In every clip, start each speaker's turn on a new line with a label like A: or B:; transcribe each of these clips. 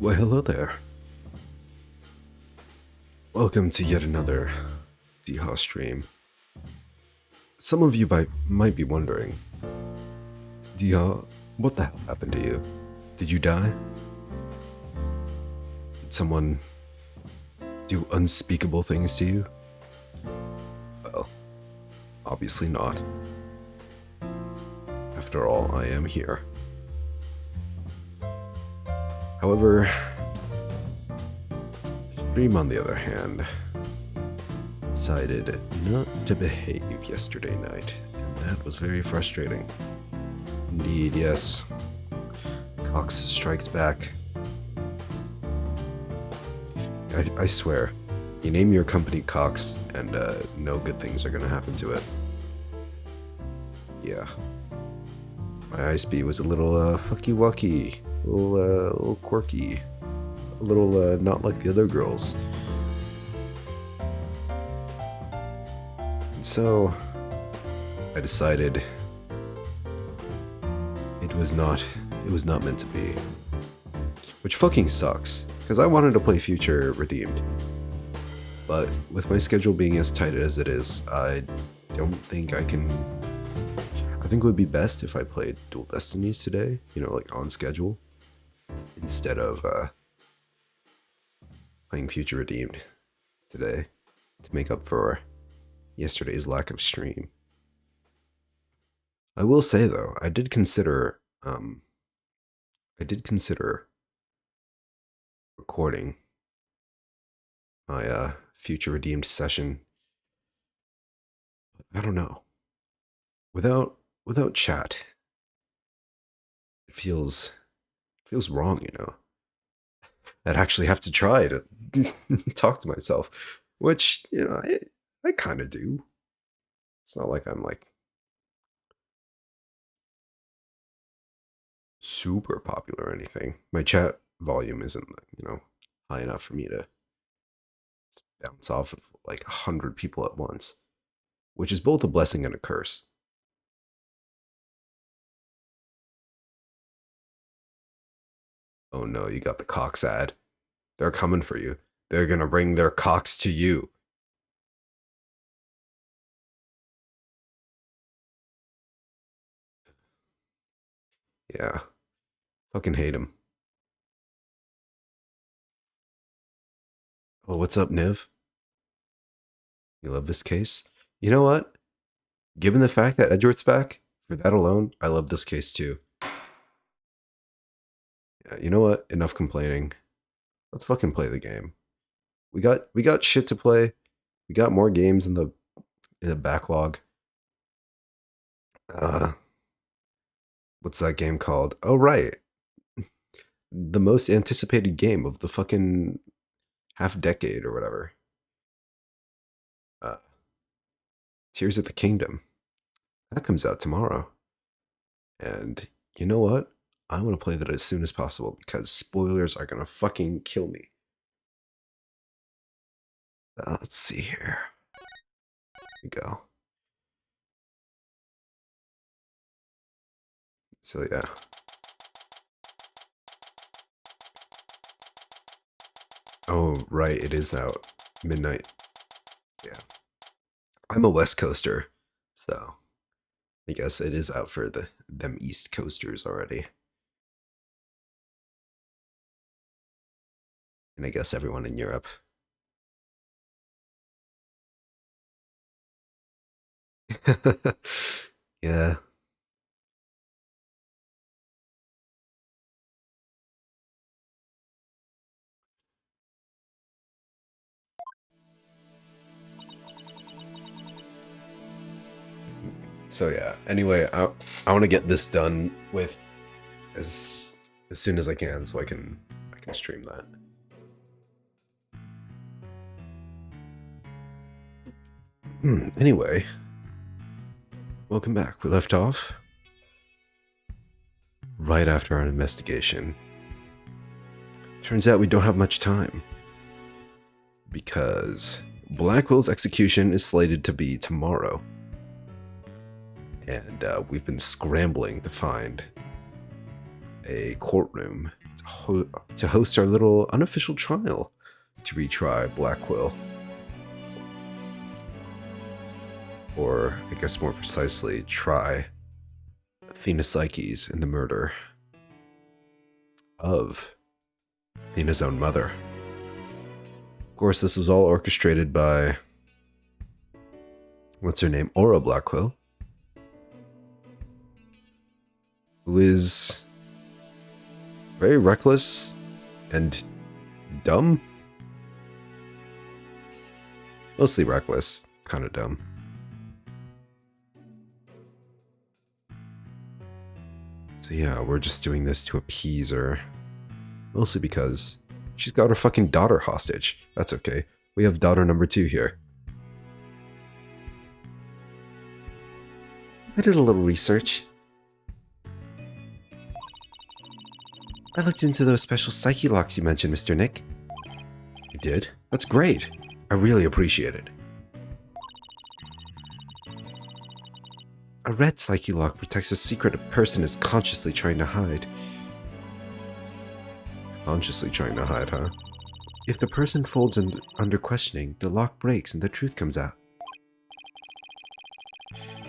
A: Why, hello there. Welcome to yet another Diihaa stream. Some of you might be wondering, Diihaa, what the hell happened to you? Did you die? Did someone do unspeakable things to you? Well, obviously not. After all, I am here. However, Stream, on the other hand, decided not to behave yesterday night, and that was very frustrating. Indeed, yes. Cox strikes back. I swear, you name your company Cox, and no good things are gonna happen to it. Yeah. My ice bee was a little fucky-wucky, a little quirky. A little not like the other girls. And so I decided it was not meant to be. Which fucking sucks, because I wanted to play Future Redeemed. But with my schedule being as tight as it is, I don't think I can. I think it would be best if I played Dual Destinies today, like on schedule, instead of playing Future Redeemed today to make up for yesterday's lack of stream. I will say though, I did consider recording my Future Redeemed session. I don't know. Without chat, it feels wrong, I'd actually have to try to talk to myself, which, I kind of do. It's not like I'm like super popular or anything. My chat volume isn't, high enough for me to bounce off of like 100 people at once, which is both a blessing and a curse. Oh no, you got the Cox ad. They're coming for you. They're gonna bring their cocks to you. Yeah. Fucking hate him. Oh, what's up, Niv? You love this case? You know what? Given the fact that Edgeworth's back, for that alone, I love this case too. Yeah, you know what? Enough complaining. Let's fucking play the game. We got shit to play. We got more games in the backlog. What's that game called? Oh, right. The most anticipated game of the fucking half decade or whatever. Tears of the Kingdom. That comes out tomorrow. And you know what? I want to play that as soon as possible because spoilers are gonna fucking kill me. Let's see here. Here we go. So yeah. Oh, right, it is out. Midnight. Yeah. I'm a West Coaster, so I guess it is out for them East Coasters already. And I guess everyone in Europe. Yeah. So yeah. Anyway, I want to get this done with as soon as I can, so I can stream that. Anyway, welcome back. We left off right after our investigation. Turns out we don't have much time because Blackwell's execution is slated to be tomorrow. And we've been scrambling to find a courtroom to host our little unofficial trial to retry Black Quill. Or, I guess more precisely, try Athena Psyches in the murder of Athena's own mother. Of course, this was all orchestrated by, what's her name, Aura Blackquill, who is very reckless and dumb. Mostly reckless, kind of dumb. So yeah, we're just doing this to appease her. Mostly because she's got her fucking daughter hostage. That's okay. We have daughter number 2 here. I did a little research. I looked into those special psyche locks you mentioned, Mr. Nick. You did? That's great. I really appreciate it. A red psyche lock protects a secret a person is consciously trying to hide. Consciously trying to hide, huh? If the person folds under questioning, the lock breaks and the truth comes out.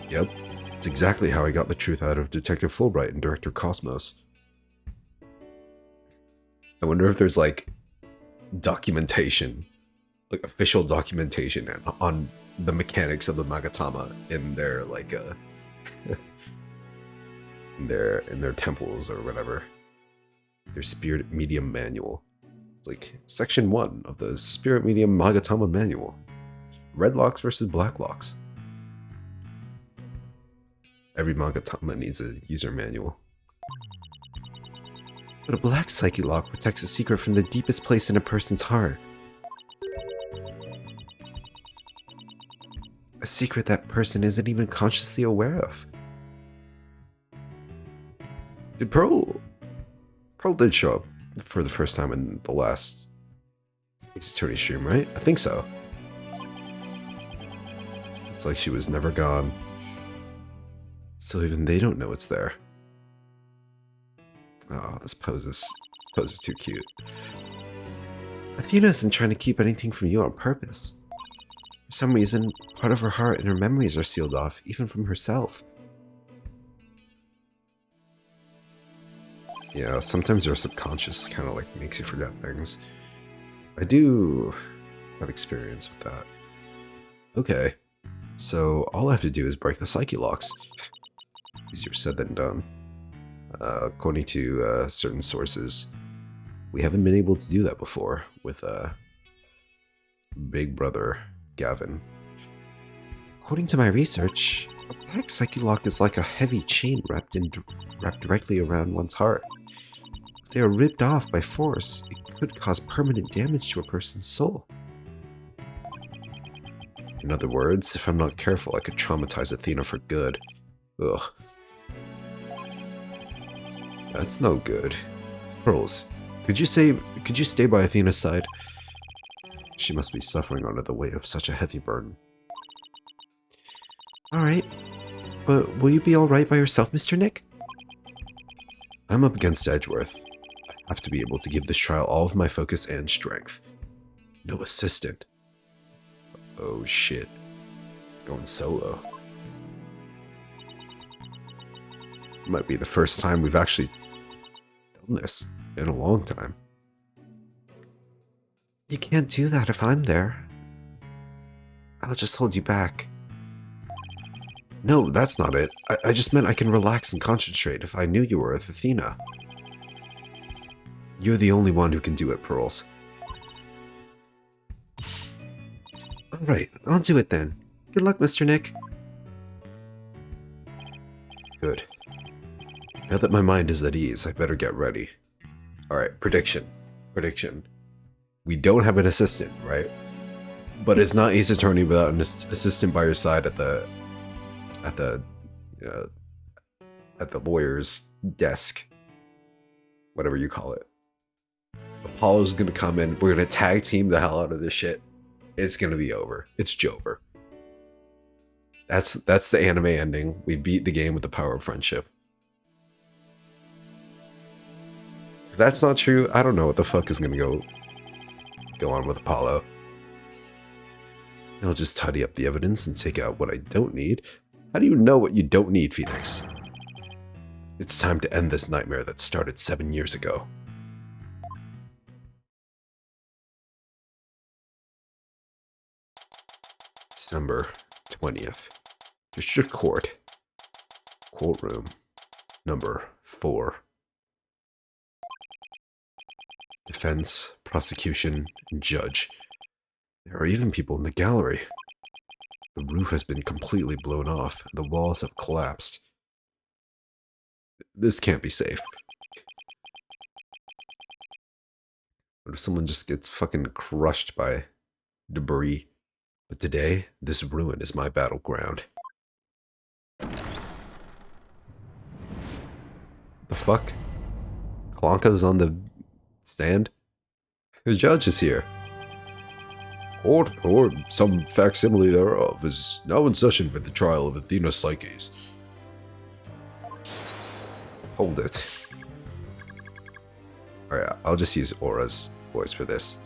A: Yep, it's exactly how I got the truth out of Detective Fulbright and Director Cosmos. I wonder if there's like documentation, like official documentation on the mechanics of the Magatama in their like in their temples or whatever. Their Spirit Medium Manual. It's like section 1 of the Spirit Medium Magatama Manual. Red locks versus black locks. Every Magatama needs a user manual. But a black psyche lock protects a secret from the deepest place in a person's heart. A secret that person isn't even consciously aware of. Did Pearl did show up for the first time in the last Ace Attorney stream, right? I think so. It's like she was never gone. So even they don't know it's there. Oh, this pose is too cute. Athena isn't trying to keep anything from you on purpose. For some reason, part of her heart and her memories are sealed off, even from herself. Yeah, sometimes your subconscious kind of like makes you forget things. I do have experience with that. Okay, so all I have to do is break the psyche locks. Easier said than done. According to certain sources, we haven't been able to do that before with Big Brother Gavin. According to my research, a black psyche lock is like a heavy chain wrapped directly around one's heart. If they are ripped off by force, it could cause permanent damage to a person's soul. In other words, if I'm not careful, I could traumatize Athena for good. Ugh. That's no good. Pearls, could you stay by Athena's side? She must be suffering under the weight of such a heavy burden. Alright, but will you be alright by yourself, Mr. Nick? I'm up against Edgeworth. I have to be able to give this trial all of my focus and strength. No assistant. Oh shit. Going solo. Might be the first time we've actually done this in a long time. You can't do that if I'm there. I'll just hold you back. No, that's not it. I just meant I can relax and concentrate if I knew you were with Athena. You're the only one who can do it, Pearls. Alright, I'll do it then. Good luck, Mr. Nick. Good. Now that my mind is at ease, I better get ready. Alright, prediction. We don't have an assistant, right? But it's not Ace Attorney without an assistant by your side at the lawyer's desk. Whatever you call it. Apollo's gonna come in, we're gonna tag team the hell out of this shit. It's gonna be over. It's Jover. That's the anime ending. We beat the game with the power of friendship. If that's not true, I don't know what the fuck is gonna go on with Apollo. I'll just tidy up the evidence and take out what I don't need. How do you know what you don't need, Phoenix? It's time to end this nightmare that started 7 years ago. December 20th. District Court. Courtroom. Number 4. Defense, prosecution, and judge. There are even people in the gallery. The roof has been completely blown off, and the walls have collapsed. This can't be safe. What if someone just gets fucking crushed by debris? But today, this ruin is my battleground. The fuck? Klonka's on the stand? The judge is here. Court, or some facsimile thereof, is now in session for the trial of Athena Psyches. Hold it. Alright, I'll just use Aura's voice for this.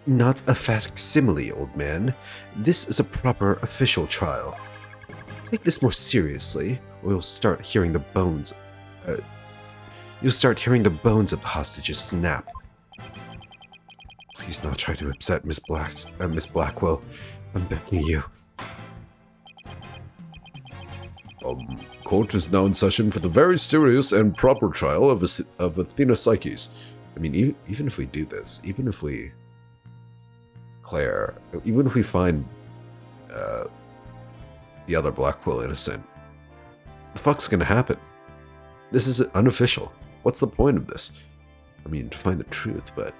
A: Not a facsimile, old man. This is a proper official trial. Take this more seriously, or you'll start hearing the bones. You'll start hearing the bones of the hostages snap. Please not try to upset Miss Blackwell. I'm begging you. Court is now in session for the very serious and proper trial of Athena Psyches. I mean, even if we do this, even if we find the other Blackwell innocent, the fuck's gonna happen? This is unofficial. What's the point of this? I mean, to find the truth, but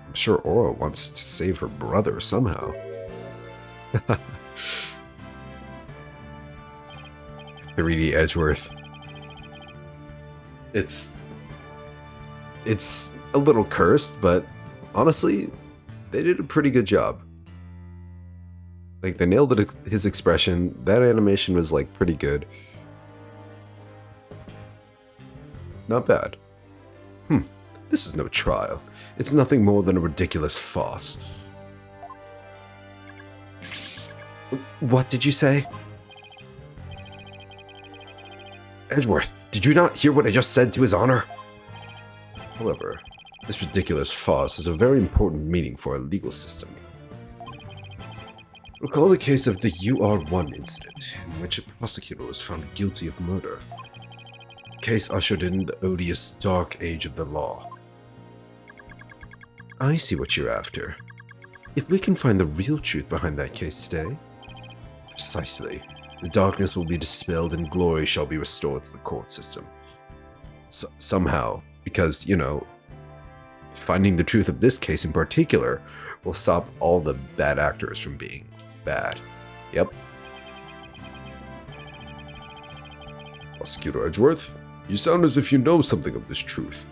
A: I'm sure Aura wants to save her brother somehow. 3D Edgeworth. It's a little cursed, but honestly, they did a pretty good job. Like, they nailed it, his expression. That animation was, like, pretty good. Not bad. This is no trial. It's nothing more than a ridiculous farce. What did you say? Edgeworth, did you not hear what I just said to His Honor? However, this ridiculous farce has a very important meaning for our legal system. Recall the case of the UR1 incident, in which a prosecutor was found guilty of murder. The case ushered in the odious dark age of the law. I see what you're after. If we can find the real truth behind that case today, precisely, the darkness will be dispelled and glory shall be restored to the court system. Somehow, because, you know, finding the truth of this case in particular will stop all the bad actors from being bad. Yep. Prosecutor Edgeworth, you sound as if you know something of this truth.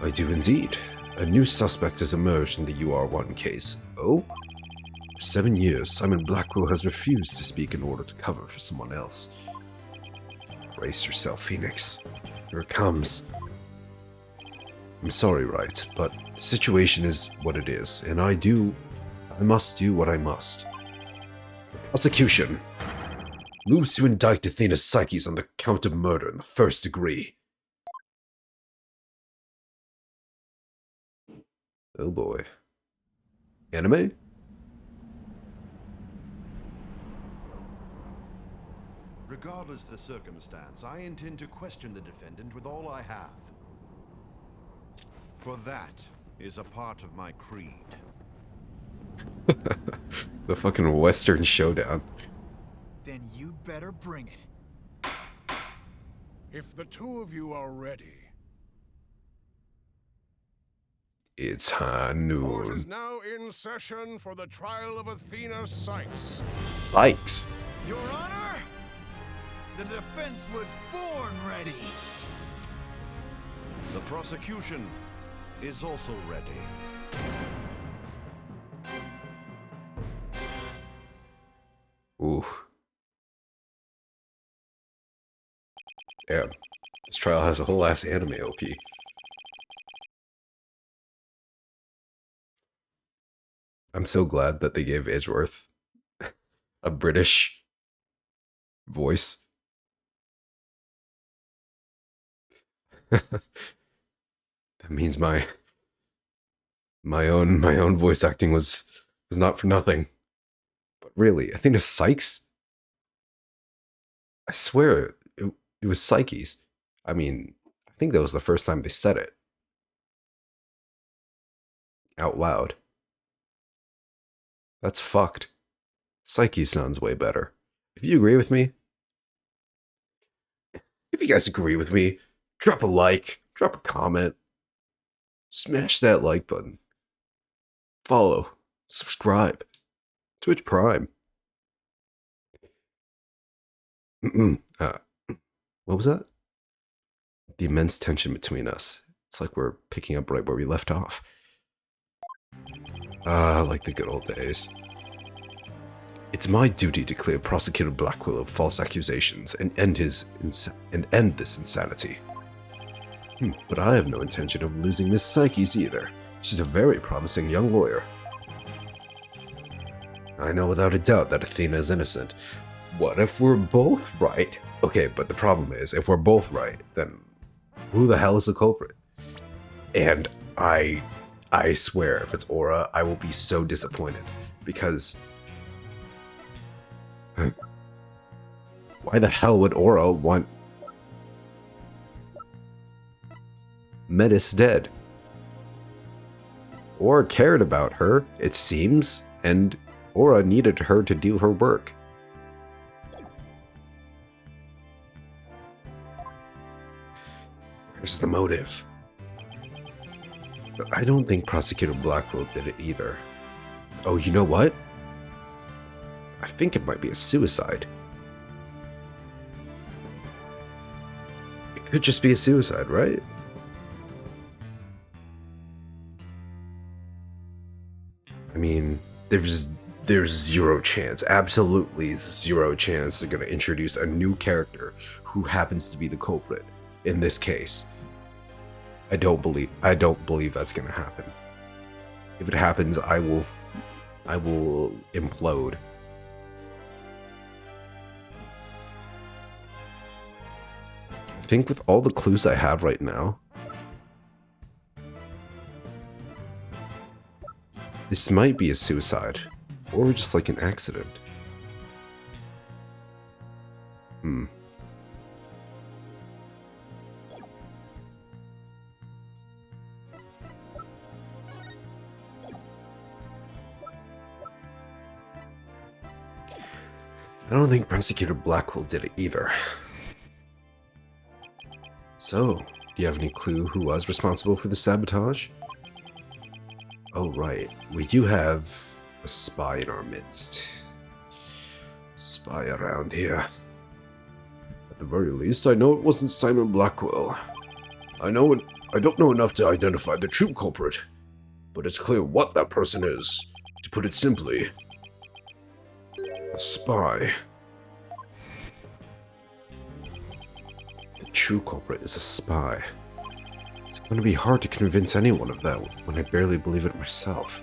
A: I do indeed. A new suspect has emerged in the UR1 case. Oh? For 7 years, Simon Blackwell has refused to speak in order to cover for someone else. Brace yourself, Phoenix. Here it comes. I'm sorry, Wright, but the situation is what it is, and I must do what I must. The prosecution moves to indict Athena Psyches on the count of murder in the first degree. Oh boy. Anime?
B: Regardless of the circumstance, I intend to question the defendant with all I have. For that is a part of my creed.
A: The fucking Western showdown.
C: Then you'd better bring it.
D: If the two of you are ready.
A: It's high noon.
D: Court is now in session for the trial of Athena Psyches.
A: Likes.
C: Your Honor, the defense was born ready.
B: The prosecution is also ready.
A: Ooh. Damn. This trial has a whole ass anime OP. I'm so glad that they gave Edgeworth a British voice. That means my own voice acting was not for nothing. But really, Athena Sykes? I swear it was Psyches. I mean, I think that was the first time they said it out loud. That's fucked. Psyche sounds way better. If you agree with me, if you guys agree with me, drop a like, drop a comment, smash that like button, follow, subscribe, Twitch Prime. What was that? The immense tension between us. It's like we're picking up right where we left off. Like the good old days. It's my duty to clear Prosecutor Blackwell of false accusations and end this insanity. But I have no intention of losing Miss Psyches either. She's a very promising young lawyer. I know without a doubt that Athena is innocent. What if we're both right? Okay, but the problem is, if we're both right, then who the hell is the culprit? And I swear, if it's Aura, I will be so disappointed. Because... why the hell would Aura want Metis dead? Aura cared about her, it seems, and Aura needed her to do her work. Where's the motive? I don't think Prosecutor Blackwell did it either. Oh, you know what? I think it might be a suicide. It could just be a suicide, right? I mean, there's zero chance, absolutely zero chance they're gonna introduce a new character who happens to be the culprit in this case. I don't believe that's gonna happen. If it happens, I will implode. I think with all the clues I have right now, this might be a suicide, or just like an accident. I don't think Prosecutor Blackwell did it either. So, do you have any clue who was responsible for the sabotage? Oh, right. We do have a spy in our midst. Spy around here. At the very least, I know it wasn't Simon Blackwell. I don't know enough to identify the true culprit, but it's clear what that person is. To put it simply, a spy. The true culprit is a spy. It's going to be hard to convince anyone of that when I barely believe it myself.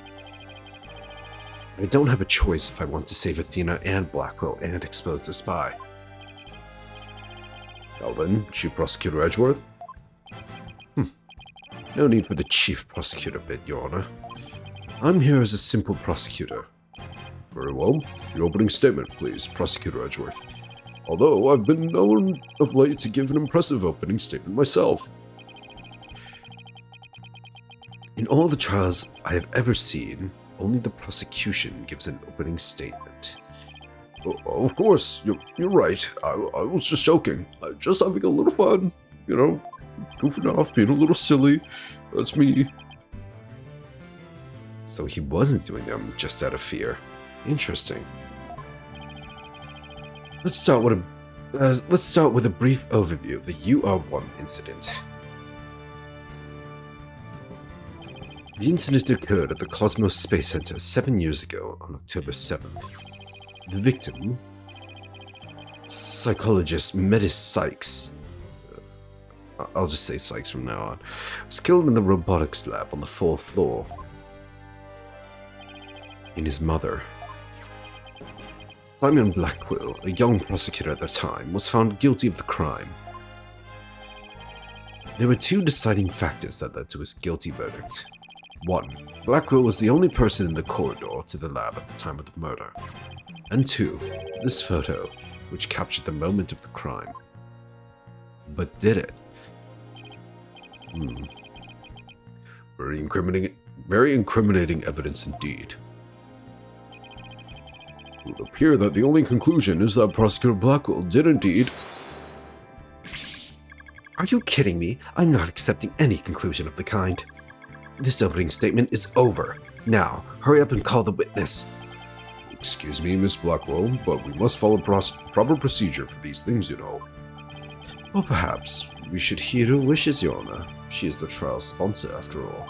A: I don't have a choice if I want to save Athena and Blackwell and expose the spy. Well then, Chief Prosecutor Edgeworth? No need for the Chief Prosecutor bit, Your Honor. I'm here as a simple prosecutor. Very well. Your opening statement, please, Prosecutor Edgeworth. Although I've been known of late to give an impressive opening statement myself. In all the trials I have ever seen, only the prosecution gives an opening statement. Oh, of course, you're right. I was just joking. Just having a little fun, you know, goofing off, being a little silly. That's me. So he wasn't doing them just out of fear. Interesting. Let's start with a brief overview of the UR1 incident. The incident occurred at the Cosmos Space Center 7 years ago on October 7th. The victim, psychologist Metis Sykes, I'll just say Sykes from now on, was killed in the robotics lab on the 4th floor. And his mother. Simon Blackwell, a young prosecutor at the time, was found guilty of the crime. There were two deciding factors that led to his guilty verdict. 1. Blackwell was the only person in the corridor to the lab at the time of the murder. And 2. This photo, which captured the moment of the crime. But did it? Very incriminating evidence indeed. It would appear that the only conclusion is that Prosecutor Blackwell did indeed. Are you kidding me? I'm not accepting any conclusion of the kind. This opening statement is over. Now, hurry up and call the witness. Excuse me, Miss Blackwell, but we must follow proper procedure for these things, you know. Well, perhaps we should hear her wishes, Your Honor. She is the trial's sponsor, after all.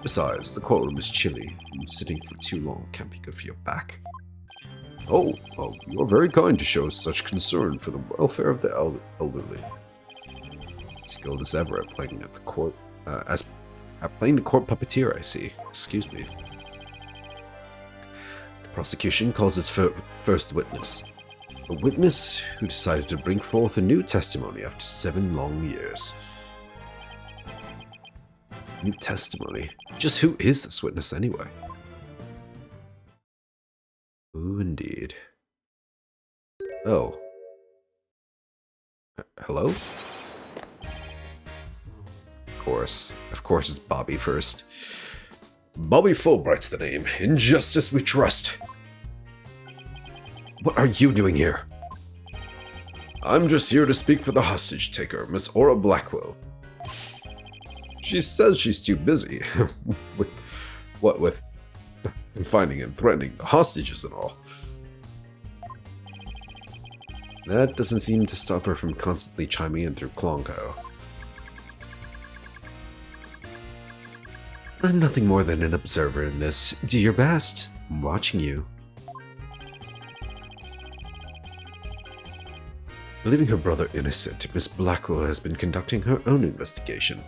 A: Besides, the courtroom is chilly, and sitting for too long can't be good for your back. Oh, well, you are very kind to show such concern for the welfare of the elderly. Skilled as ever at playing at the court, playing the court puppeteer, I see. Excuse me. The prosecution calls its first witness. A witness who decided to bring forth a new testimony after 7 long years. New testimony? Just who is this witness anyway? Ooh, indeed. Oh. Hello? Of course it's Bobby first. Bobby Fulbright's the name. In justice we trust. What are you doing here? I'm just here to speak for the hostage taker, Miss Aura Blackwell. She says she's too busy. with confining and threatening the hostages and all. That doesn't seem to stop her from constantly chiming in through Klonko. I'm nothing more than an observer in this. Do your best. I'm watching you. Believing her brother innocent, Miss Blackwell has been conducting her own investigation.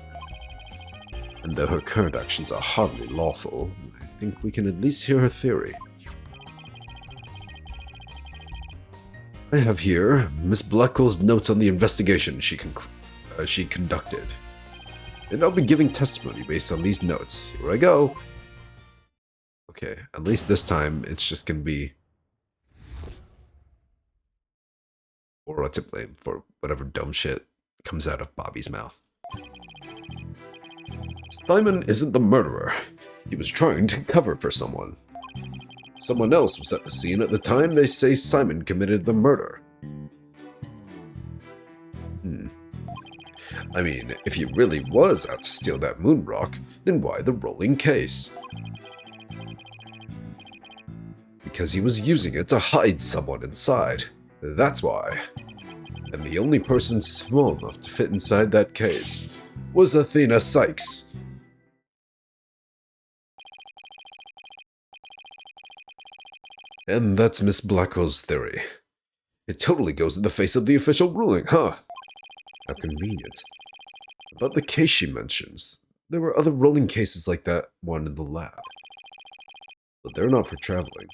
A: And though her current actions are hardly lawful, I think we can at least hear her theory. I have here Miss Blackwell's notes on the investigation she conducted. And I'll be giving testimony based on these notes. Here I go. Okay, at least this time it's just gonna be Aura to blame for whatever dumb shit comes out of Bobby's mouth. Simon isn't the murderer. He was trying to cover for someone. Someone else was at the scene at the time they say Simon committed the murder. I mean, if he really was out to steal that moon rock, then why the rolling case? Because he was using it to hide someone inside. That's why. And the only person small enough to fit inside that case was Athena Sykes. And that's Miss Blackwell's theory. It totally goes in the face of the official ruling, huh? How convenient. About the case she mentions, there were other rolling cases like that one in the lab. But they're not for traveling.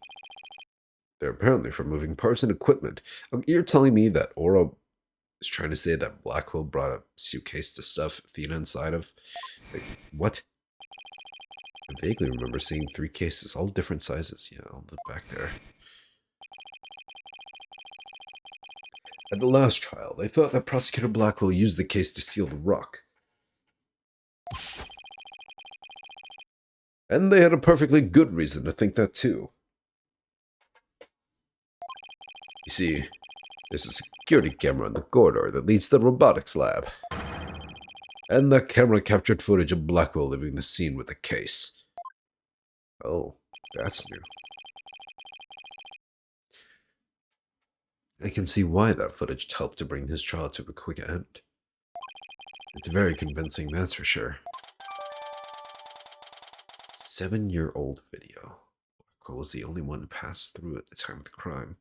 A: They're apparently for moving parts and equipment. You're telling me that Aura is trying to say that Blackwell brought a suitcase to stuff Athena inside of? Like, what? I vaguely remember seeing 3 cases, all different sizes. Yeah, I'll look back there. At the last trial, they thought that Prosecutor Blackwell used the case to steal the rock. And they had a perfectly good reason to think that too. You see, there's a security camera in the corridor that leads to the robotics lab. And that camera captured footage of Blackwell leaving the scene with the case. Oh, that's new. I can see why that footage helped to bring his trial to a quick end. It's very convincing, that's for sure. 7-year-old video. Blackwell was the only one to pass through at the time of the crime.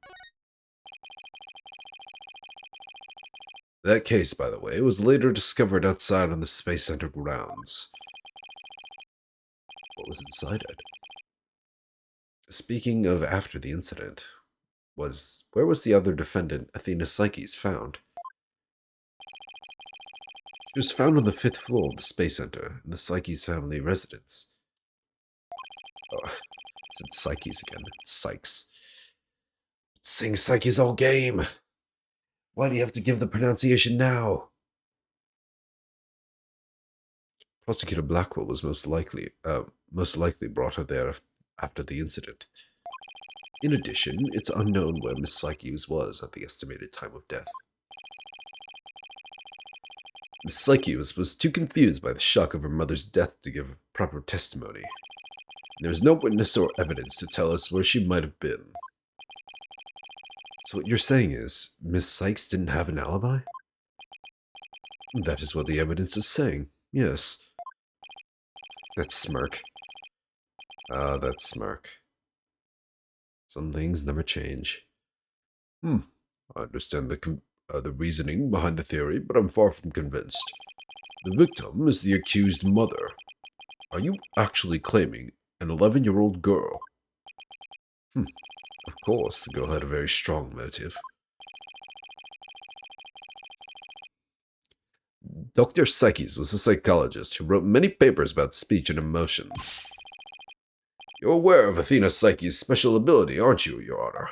A: That case, by the way, was later discovered outside on the Space Center grounds. What was inside it? Speaking of after the incident, where was the other defendant, Athena Psyches, found? She was found on the 5th floor of the Space Center, in the Psyches family residence. Oh, I said Psyches again. Sykes. Sing Psyches all game. Why do you have to give the pronunciation now? Prosecutor Blackwell was most likely brought her there after the incident. In addition, it's unknown where Miss Psyches was at the estimated time of death. Miss Psyches was too confused by the shock of her mother's death to give proper testimony. There was no witness or evidence to tell us where she might have been. So what you're saying is, Miss Sykes didn't have an alibi? That is what the evidence is saying, yes. That smirk. Ah, that smirk. Some things never change. I understand the reasoning behind the theory, but I'm far from convinced. The victim is the accused mother. Are you actually claiming an 11-year-old girl? Of course, the girl had a very strong motive. Dr. Psyches was a psychologist who wrote many papers about speech and emotions. You're aware of Athena Psyche's special ability, aren't you, Your Honor?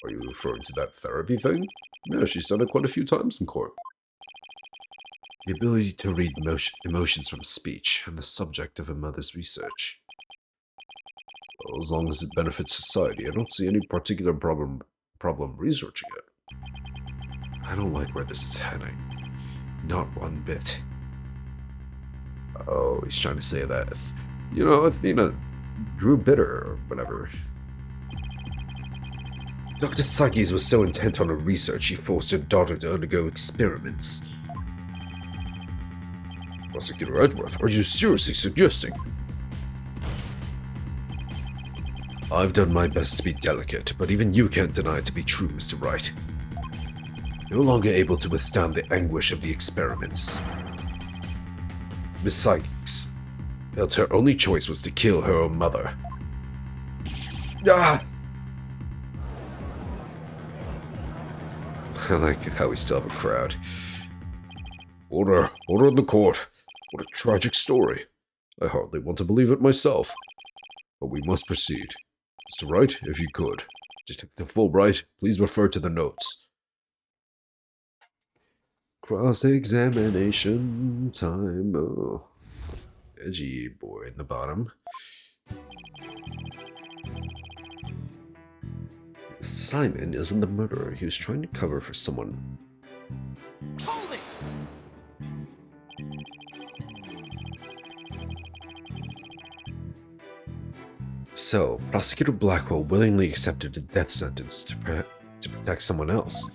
A: Are you referring to that therapy thing? Yeah, she's done it quite a few times in court. The ability to read emotions from speech and the subject of a mother's research. Well, as long as it benefits society, I don't see any particular problem researching it. I don't like where this is heading. Not one bit. Oh, he's trying to say that, Athena grew bitter or whatever. Dr. Psyches was so intent on her research, she forced her daughter to undergo experiments. Prosecutor Edgeworth, are you seriously suggesting? I've done my best to be delicate, but even you can't deny it to be true, Mr. Wright. No longer able to withstand the anguish of the experiments. Miss Sykes felt her only choice was to kill her own mother. Ah! I like how we still have a crowd. Order in the court. What a tragic story. I hardly want to believe it myself. But we must proceed. Mr. Wright, if you could. Detective Fulbright, please refer to the notes. Cross-examination time. Oh, edgy boy in the bottom. Simon isn't the murderer. He was trying to cover for someone.
C: Hold it!
A: So, Prosecutor Blackwell willingly accepted a death sentence to protect someone else.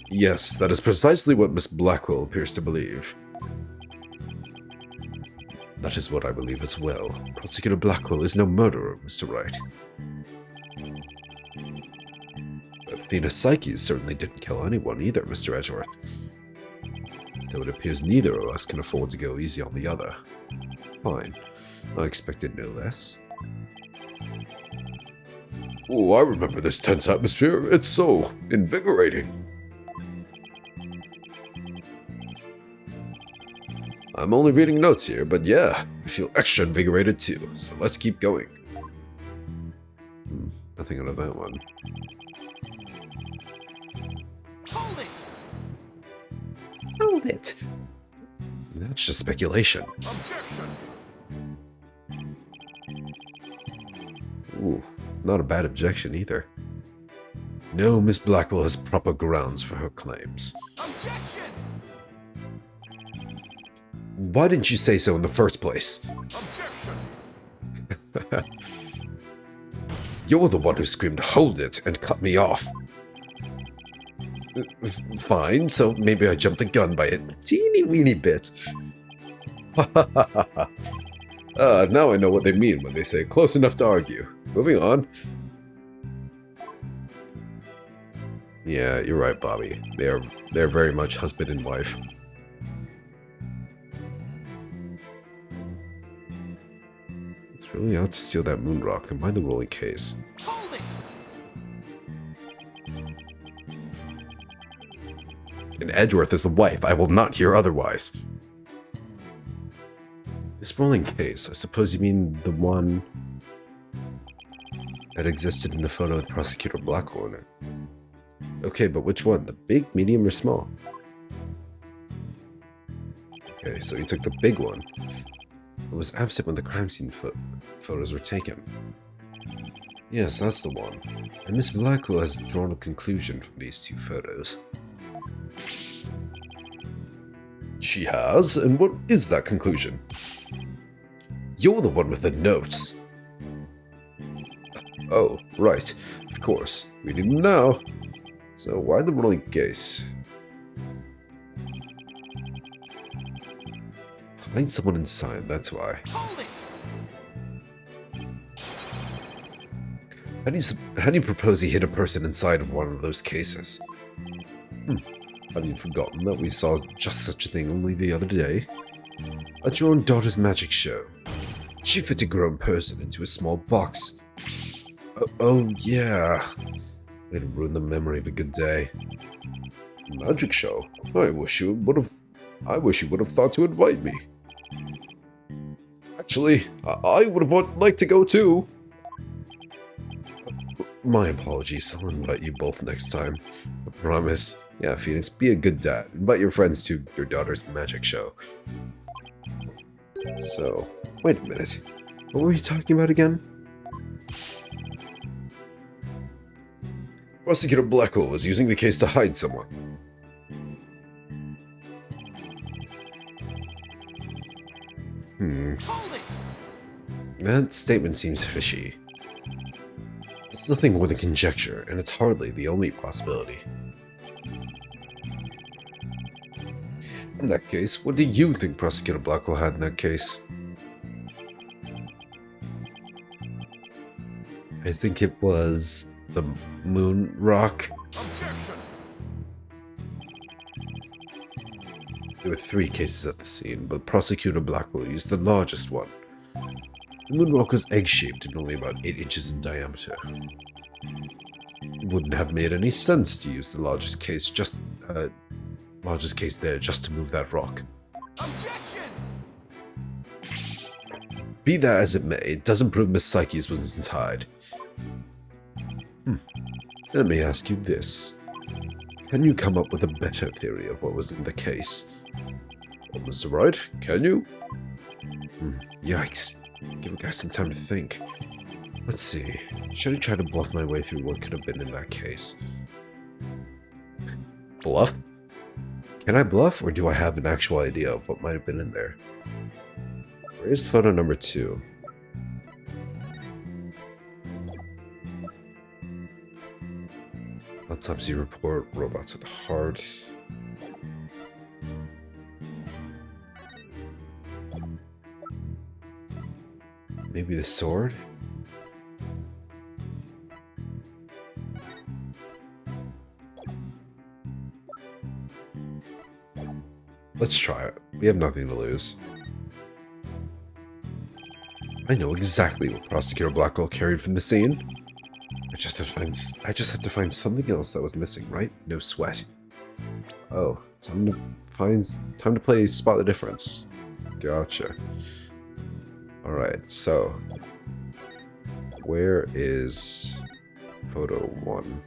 A: Yes, that is precisely what Miss Blackwell appears to believe. That is what I believe as well. Prosecutor Blackwell is no murderer, Mr. Wright. Athena Psyches certainly didn't kill anyone either, Mr. Edgeworth. So it appears neither of us can afford to go easy on the other. Fine. I expected no less. Oh, I remember this tense atmosphere. It's so invigorating. I'm only reading notes here, but yeah, I feel extra invigorated too, so let's keep going. Nothing out of that one.
C: Hold it!
A: Hold it! That's just speculation.
C: Objection!
A: Ooh, not a bad objection either. No, Miss Blackwell has proper grounds for her claims.
C: Objection!
A: Why didn't you say so in the first place?
C: Objection!
A: You're the one who screamed, "Hold it," and cut me off. Fine, so maybe I jumped the gun by a teeny-weeny bit. Now I know what they mean when they say close enough to argue. Moving on. Yeah, you're right, Bobby. They're very much husband and wife. It's really out to steal that moon rock, then why the rolling case?
C: Hold it!
A: And Edgeworth is the wife. I will not hear otherwise. This rolling case, I suppose you mean the one that existed in the photo with Prosecutor Blackwell in it. Okay, but which one? The big, medium, or small? Okay, so you took the big one. It was absent when the crime scene photos were taken. Yes, that's the one. And Miss Blackwell has drawn a conclusion from these two photos. She has? And what is that conclusion? You're the one with the notes. Oh, right. Of course. Reading them now. So why the rolling case? Find someone inside, that's why.
C: Hold it!
A: How do you propose he hit a person inside of one of those cases? Have you forgotten that we saw just such a thing only the other day? At your own daughter's magic show. She fit a grown person into a small box. Oh yeah. Way to ruin the memory of a good day. Magic show? I wish you would have thought to invite me. Actually, I would have liked to go too. My apologies, I'll invite you both next time. I promise. Yeah, Phoenix, be a good dad. Invite your friends to your daughter's magic show. So, wait a minute. What were you talking about again? Prosecutor Blackwell was using the case to hide someone.
C: Hold it!
A: That statement seems fishy. It's nothing more than conjecture, and it's hardly the only possibility. In that case, what do you think Prosecutor Blackwell had in that case? I think it was the moon rock.
C: Objection!
A: There were 3 cases at the scene, but Prosecutor Blackwell used the largest one. The moon rock was egg-shaped and only about 8 inches in diameter. It wouldn't have made any sense to use the largest case there just to move that rock.
C: Objection!
A: Be that as it may, it doesn't prove Miss Psyche's was inside. Let me ask you this. Can you come up with a better theory of what was in the case? Well, Mr. Wright, can you? Yikes. Give a guy some time to think. Let's see. Should I try to bluff my way through what could have been in that case? Bluff? Can I bluff, or do I have an actual idea of what might have been in there? Where's photo number 2? Autopsy report, robots with a heart. Maybe the sword? Let's try it. We have nothing to lose. I know exactly what Prosecutor Blackwell carried from the scene. I just have to find something else that was missing, right? No sweat. Oh, time to play Spot the Difference. Gotcha. Alright, so where is photo 1?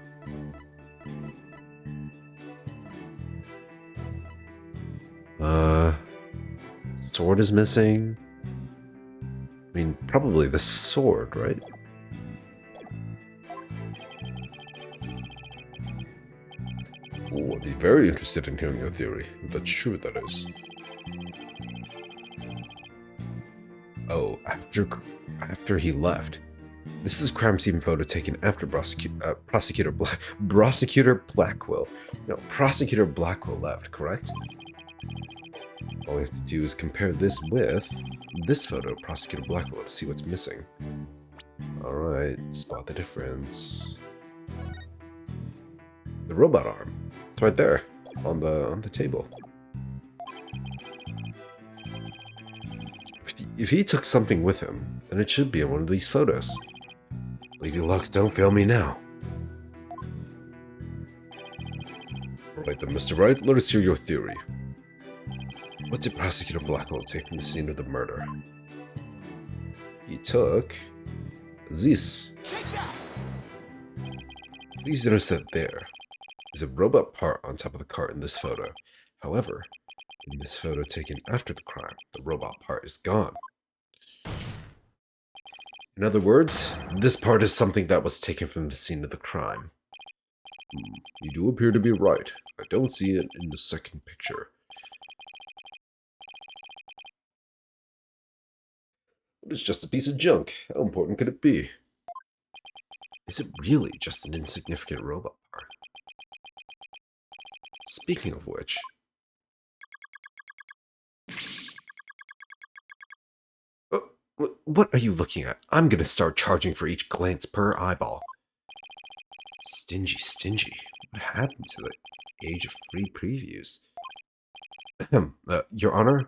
A: Sword is missing. I mean, probably the sword, right? Ooh, I'd be very interested in hearing your theory, if that's true, that is. Oh, after he left. This is a crime scene photo taken after Prosecutor Blackwell. No, Prosecutor Blackwell left, correct? All we have to do is compare this with this photo of Prosecutor Blackwell to see what's missing. Alright, spot the difference. The robot arm. It's right there on the table. If he took something with him, then it should be in one of these photos. Lady Luck, don't fail me now. Alright then, Mr. Wright, let us hear your theory. What did Prosecutor Blackwell take from the scene of the murder? He took this.
C: Take that!
A: Please notice that there is a robot part on top of the cart in this photo. However, in this photo taken after the crime, the robot part is gone. In other words, this part is something that was taken from the scene of the crime. You do appear to be right. I don't see it in the second picture. It's just a piece of junk. How important could it be? Is it really just an insignificant robot part? Speaking of which... What are you looking at? I'm gonna start charging for each glance per eyeball. Stingy, stingy. What happened to the age of free previews? Your Honor,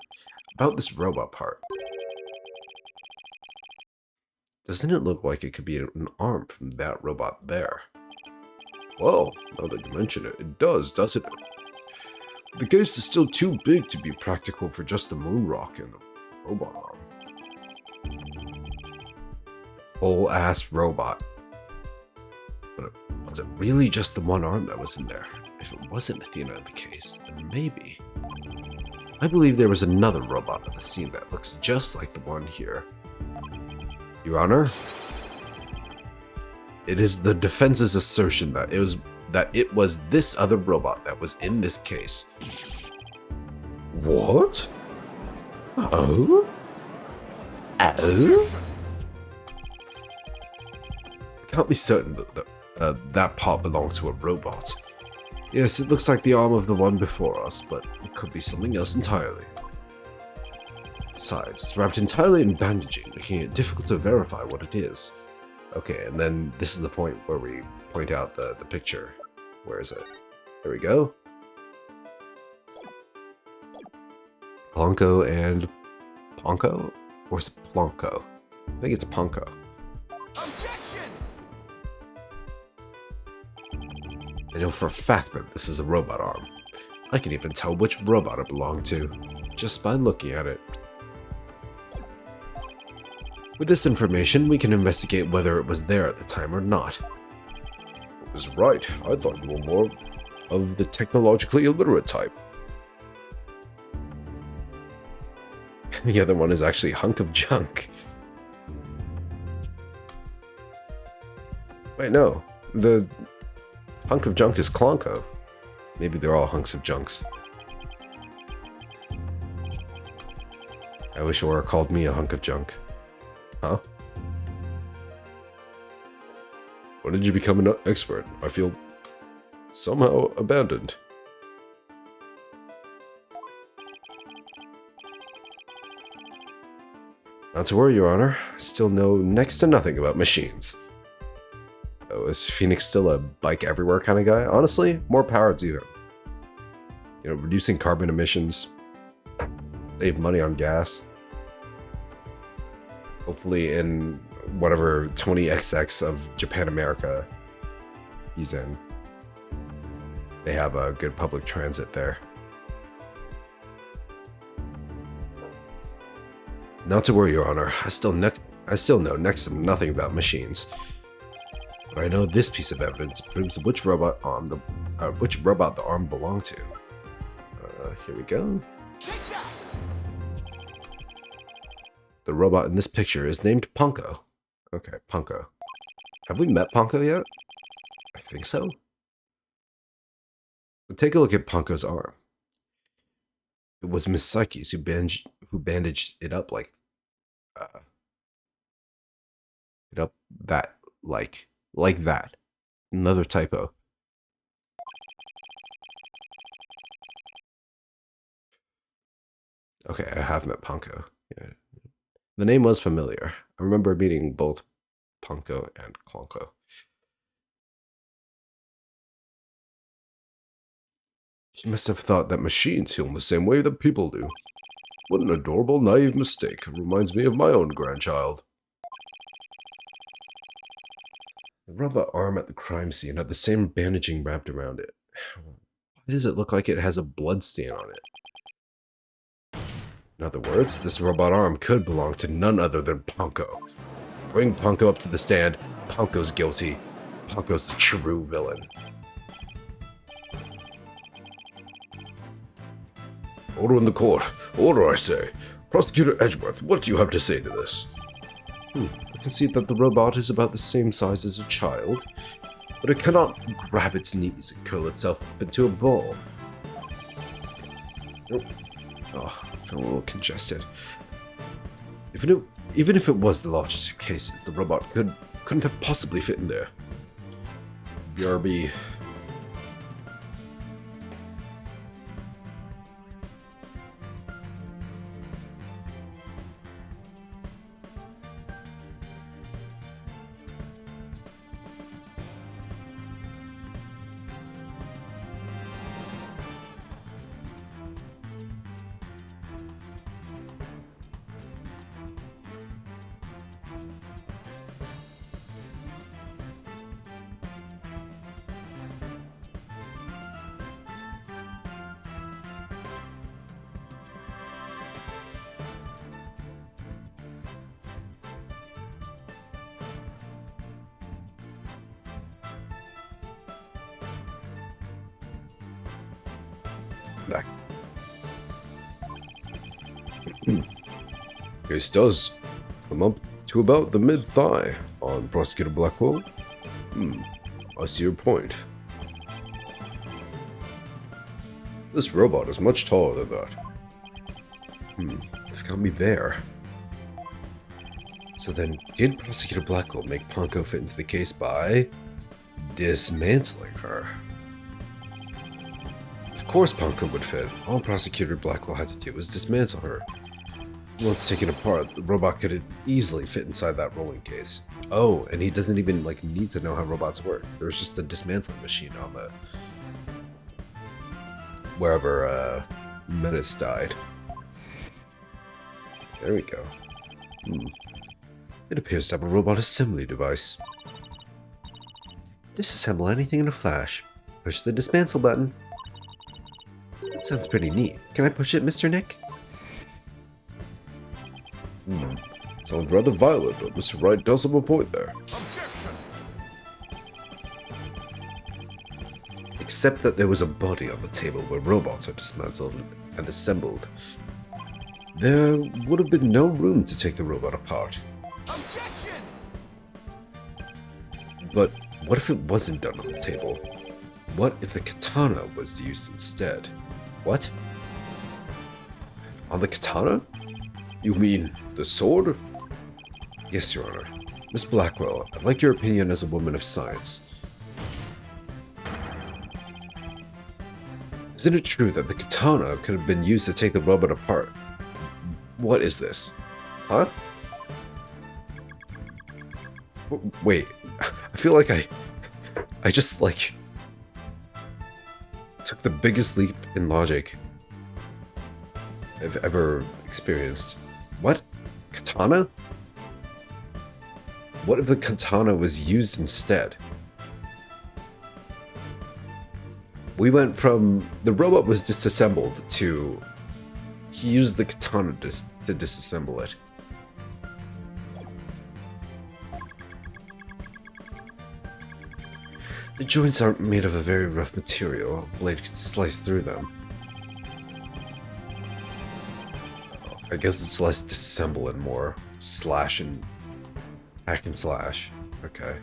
A: about this robot part. Doesn't it look like it could be an arm from that robot there? Well, now that you mention it, it does, doesn't it? The case is still too big to be practical for just the moon rock and the robot arm. Whole ass robot. But was it really just the one arm that was in there? If it wasn't Athena in the case, then maybe. I believe there was another robot at the scene that looks just like the one here. Your Honor, it is the defense's assertion that it was this other robot that was in this case. What? Oh? Oh? Can't be certain that that part belonged to a robot. Yes, it looks like the arm of the one before us, but it could be something else entirely. Besides, it's wrapped entirely in bandaging, making it difficult to verify what it is. Okay, and then this is the point where we point out the picture. Where is it? There we go. Plonko and Ponko? Or is it Plonko? I think it's Ponko.
C: Objection!
A: I know for a fact that this is a robot arm. I can even tell which robot it belonged to, just by looking at it. With this information, we can investigate whether it was there at the time or not. It was right. I thought you were more of the technologically illiterate type. The other one is actually hunk of junk. Wait, no. The hunk of junk is Klonko. Maybe they're all hunks of junks. I wish Aura called me a hunk of junk. Huh? When did you become an expert? I feel somehow abandoned. Not to worry, Your Honor. I still know next to nothing about machines. Oh, is Phoenix still a bike everywhere kind of guy? Honestly, more power to him. You know, reducing carbon emissions, save money on gas. Hopefully in whatever 20XX of Japan America he's in, they have a good public transit there. Not to worry, Your Honor. I still know next to nothing about machines. But I know this piece of evidence proves which robot the arm belonged to. Here we go.
C: Take that!
A: The robot in this picture is named Ponko. Okay, Ponko. Have we met Ponko yet? I think so. But take a look at Ponko's arm. It was Miss Psyche's who bandaged it up like like that. Another typo. Okay, I have met Ponko. Yeah. The name was familiar. I remember meeting both Ponko and Klonko. She must have thought that machines heal in the same way that people do. What an adorable, naive mistake. Reminds me of my own grandchild. The robot arm at the crime scene had the same bandaging wrapped around it. Why does it look like it has a blood stain on it? In other words, this robot arm could belong to none other than Ponko. Bring Ponko up to the stand. Ponko's guilty. Ponko's the true villain. Order in the court. Order, I say. Prosecutor Edgeworth, what do you have to say to this? I can see that the robot is about the same size as a child, but it cannot grab its knees and curl itself up into a ball. Oh, I feel a little congested. Even if it was the largest suitcases, the robot couldn't have possibly fit in there. BRB. Back. Case does come up to about the mid-thigh on Prosecutor Blackwell. I see your point. This robot is much taller than that. It's got me there. So then, did Prosecutor Blackwell make Ponko fit into the case by dismantling her? Of course Ponko would fit. All Prosecutor Blackwell had to do was dismantle her. Once taken apart, the robot could easily fit inside that rolling case. Oh, and he doesn't even need to know how robots work. There's just the dismantling machine on the wherever Menace died. There we go. It appears to have a robot assembly device. Disassemble anything in a flash. Push the dismantle button. That sounds pretty neat. Can I push it, Mr. Nick?
D: Sounds rather violent, but Mr. Wright does have a point there.
C: Objection!
A: Except that there was a body on the table where robots are dismantled and assembled. There would have been no room to take the robot apart.
C: Objection!
A: But what if it wasn't done on the table? What if the katana was used instead? What? On the katana? You mean the sword? Yes, Your Honor. Miss Blackwell, I'd like your opinion as a woman of science. Isn't it true that the katana could have been used to take the robot apart? What is this? Huh? Wait, I feel like I just took the biggest leap in logic I've ever experienced. What? Katana? What if the katana was used instead? We went from the robot was disassembled to he used the katana to disassemble it. The joints aren't made of a very rough material. A blade could slice through them. I guess it's less disassemble and more slash and hack and slash. Okay.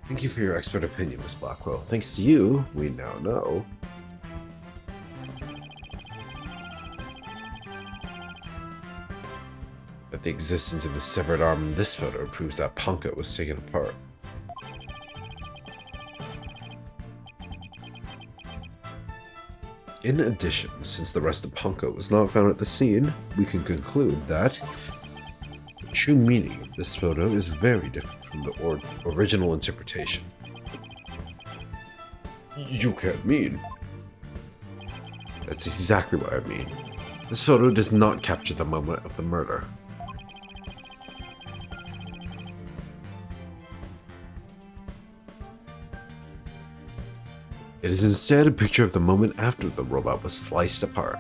A: Thank you for your expert opinion, Miss Blackwell. Thanks to you, we now know. That the existence of the severed arm in this photo proves that Ponko was taken apart. In addition, since the rest of Ponko was not found at the scene, we can conclude that the true meaning of this photo is very different from the original interpretation.
D: You can't mean.
A: That's exactly what I mean. This photo does not capture the moment of the murder. It is instead a picture of the moment after the robot was sliced apart.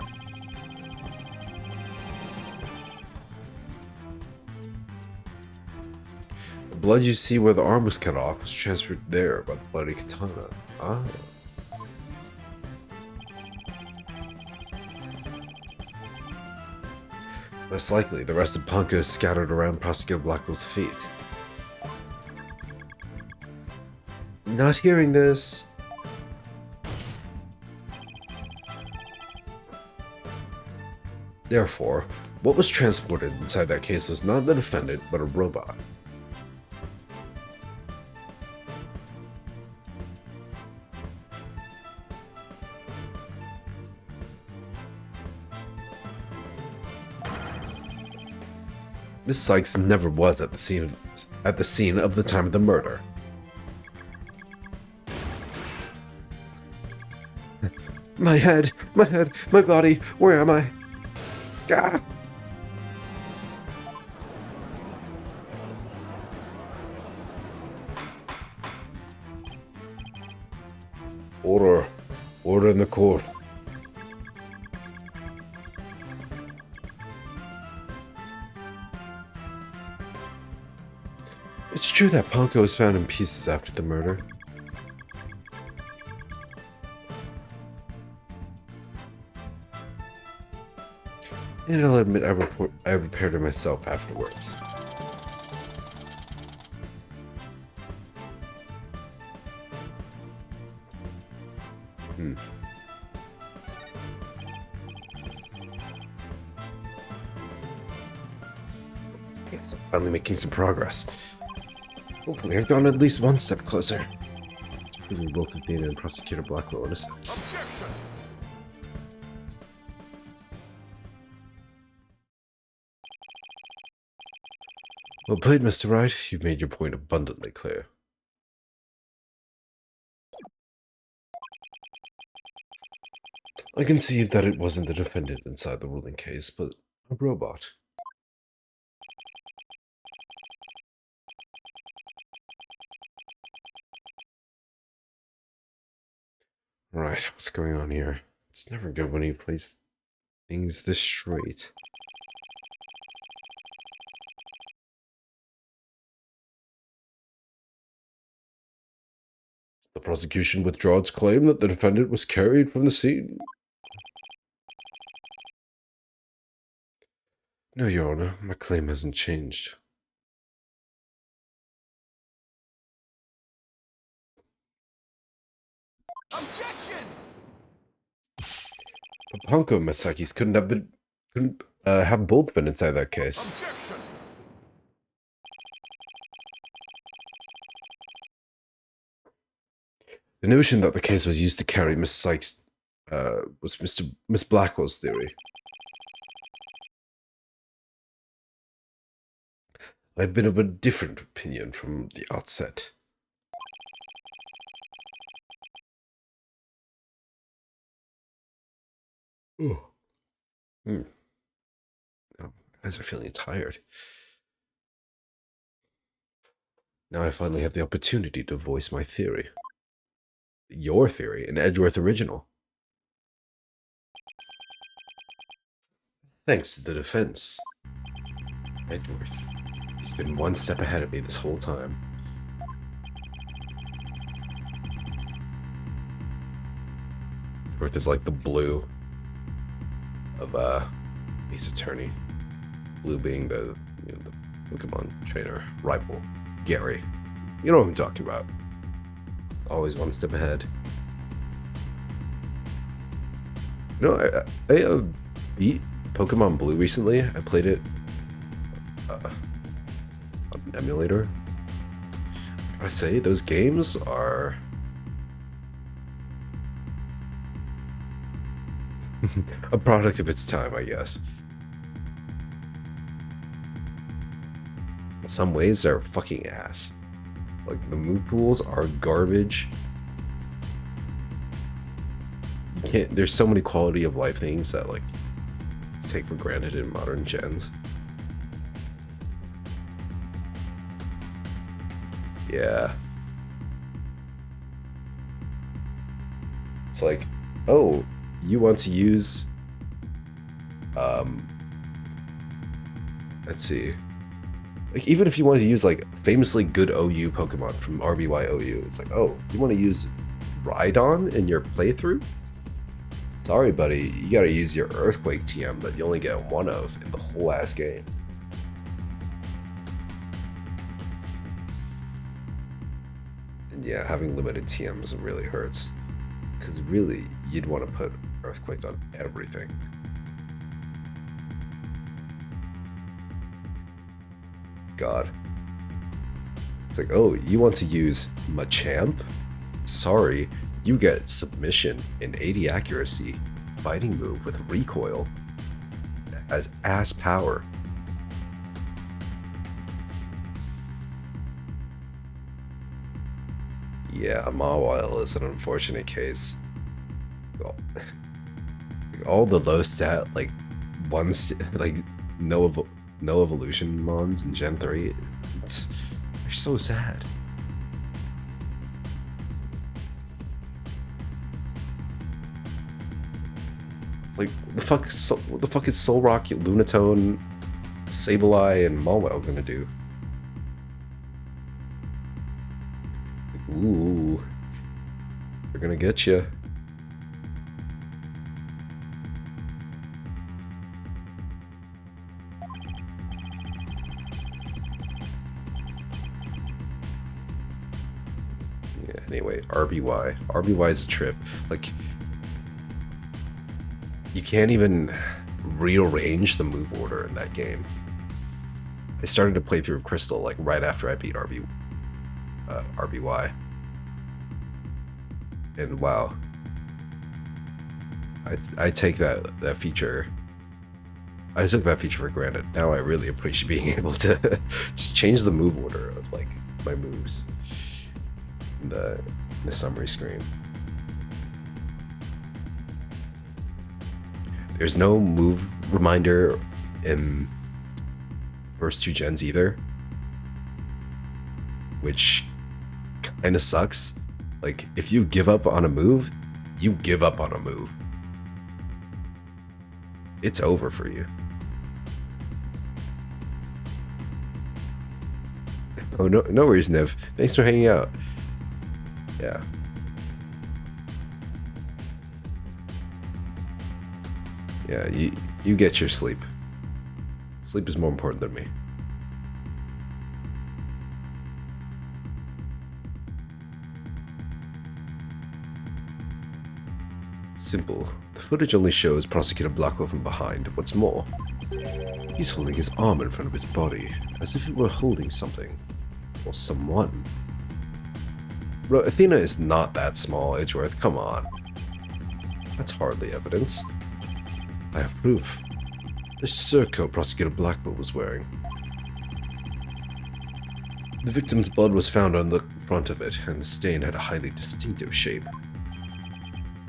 A: The blood you see where the arm was cut off was transferred there by the bloody katana. Ah. Most likely, the rest of Ponko is scattered around Prosecutor Blackwell's feet. Not hearing this. Therefore, what was transported inside that case was not the defendant, but a robot. Miss Sykes never was at the scene of the time of the murder. My head, my body, where am I? Ah! Order in the court. It's true that Ponko was found in pieces after the murder. And I'll admit I repaired it myself afterwards. Yes, I'm finally making some progress. Hopefully I've gone at least one step closer. It's proving both Athena and Prosecutor Blackwell innocent.
C: Objection!
A: Well played, Mr. Wright. You've made your point abundantly clear. I concede that it wasn't the defendant inside the ruling case, but a robot. Right, what's going on here? It's never good when he plays things this straight. The prosecution withdraw its claim that the defendant was carried from the scene. No, Your Honor, my claim hasn't changed.
C: Objection!
A: But Ponko and Masakis couldn't have both been inside that case.
C: Objection!
A: The notion that the case was used to carry Miss Sykes was Miss Blackwell's theory. I've been of a different opinion from the outset. Oh. Oh, eyes are feeling tired. Now I finally have the opportunity to voice my theory. Your theory, an Edgeworth original. Thanks to the defense. Edgeworth. He's been one step ahead of me this whole time. Edgeworth is like the Blue of Ace Attorney. Blue being the Pokemon trainer rival, Gary. You know what I'm talking about. Always one step ahead. You know, I beat Pokemon Blue recently. I played it on an emulator. I say those games are a product of its time, I guess. In some ways, they're fucking ass. Like, the move pools are garbage. You can't. There's so many quality of life things that like you take for granted in modern gens. Yeah. It's like, oh, you want to use let's see. Like, even if you want to use like famously good OU Pokemon from RBY OU, it's like, oh, you want to use Rhydon in your playthrough? Sorry, buddy, you gotta use your Earthquake TM that you only get one of in the whole ass game. And yeah, having limited TMs really hurts. Because really, you'd want to put Earthquake on everything. God. It's like, oh, you want to use Machamp? Sorry, you get Submission and 80 accuracy, fighting move with recoil, as ass power. Yeah, Mawile is an unfortunate case. All the low stat, like no evolution mons in Gen 3, they're so sad. It's like, what the fuck is Solrock, Lunatone, Sableye, and Mawile gonna do? Ooh, they're gonna get you. Yeah, anyway, RBY. RBY is a trip. Like, you can't even rearrange the move order in that game. I started to play through Crystal like right after I beat RBY. And wow, I take that feature. I took that feature for granted. Now I really appreciate being able to just change the move order of like my moves in the summary screen. There's no move reminder in first two gens either, which kind of sucks. Like, if you give up on a move, you give up on a move. It's over for you. Oh, no worries, Niv. Thanks for hanging out. Yeah. Yeah, you get your sleep. Sleep is more important than me. Simple. The footage only shows Prosecutor Blackwell from behind. What's more, he's holding his arm in front of his body, as if it were holding something. Or someone. Bro, Athena is not that small, Edgeworth, come on. That's hardly evidence. I have proof. The surcoat Prosecutor Blackwell was wearing. The victim's blood was found on the front of it, and the stain had a highly distinctive shape.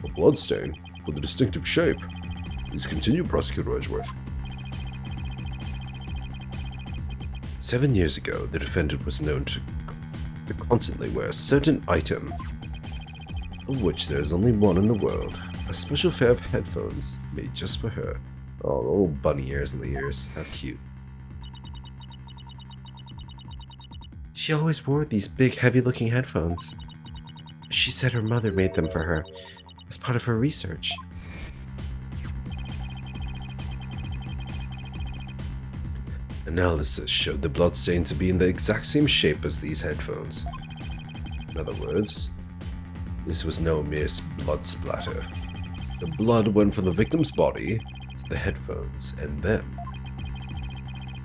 A: A bloodstain with a distinctive shape. Please continue, Prosecutor Edgeworth. 7 years ago, the defendant was known to constantly wear a certain item, of which there is only one in the world. A special pair of headphones made just for her. Oh, little bunny ears in the ears. How cute. She always wore these big, heavy-looking headphones. She said her mother made them for her as part of her research. Analysis showed the bloodstain to be in the exact same shape as these headphones. In other words, this was no mere blood splatter. The blood went from the victim's body to the headphones and then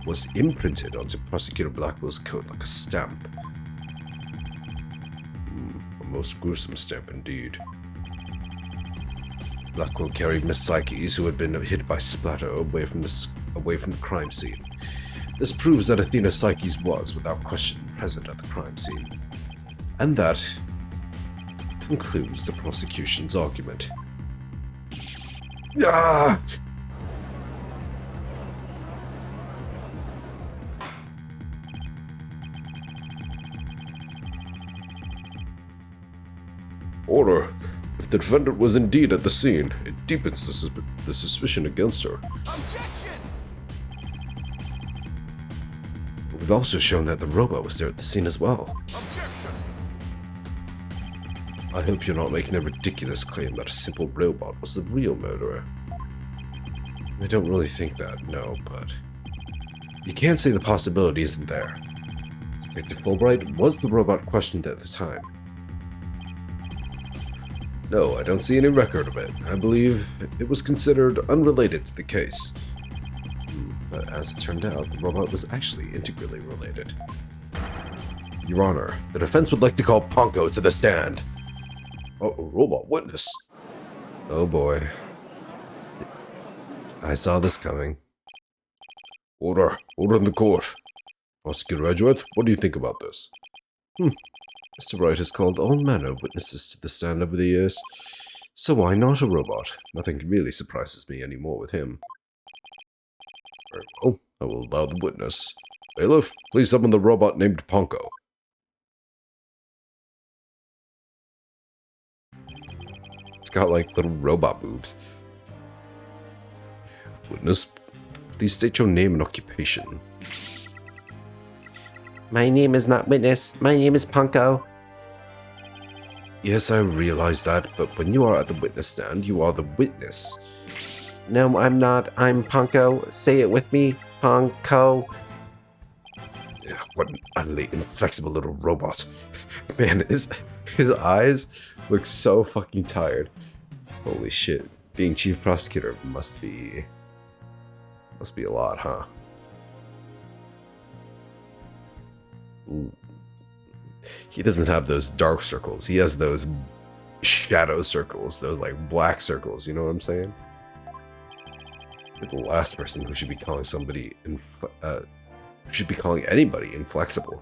A: was imprinted onto Prosecutor Blackwell's coat like a stamp. A most gruesome stamp indeed. Blackwell carried Miss Psyches, who had been hit by splatter, away from the crime scene. This proves that Athena Psyches was, without question, present at the crime scene. And that concludes the prosecution's argument. Ah! Order. If the defendant was indeed at the scene, it deepens the suspicion against her.
C: Objection!
A: We've also shown that the robot was there at the scene as well.
C: Objection!
A: I hope you're not making a ridiculous claim that a simple robot was the real murderer. I don't really think that, no, but you can't say the possibility isn't there. Detective Fulbright, was the robot questioned at the time? No, I don't see any record of it. I believe it was considered unrelated to the case. But as it turned out, the robot was actually integrally related. Your Honor, the defense would like to call Ponko to the stand. Oh, a robot witness. Oh boy. I saw this coming. Order in the court. Prosecutor Edgeworth, what do you think about this? Mr. Wright has called all manner of witnesses to the stand over the years, so why not a robot? Nothing really surprises me anymore with him. Very well, I will allow the witness. Bailiff, please summon the robot named Ponko. It's got like little robot boobs. Witness, please state your name and occupation.
E: My name is not Witness. My name is Ponko.
A: Yes, I realize that, but when you are at the witness stand, you are the witness.
E: No, I'm not. I'm Ponko. Say it with me. Ponko.
A: Ugh, what an utterly inflexible little robot. Man, his eyes look so fucking tired. Holy shit. Being chief prosecutor must be a lot, huh? Ooh. He doesn't have those dark circles. He has those shadow circles, those like black circles, you know what I'm saying? You're the last person who should be calling somebody should be calling anybody inflexible.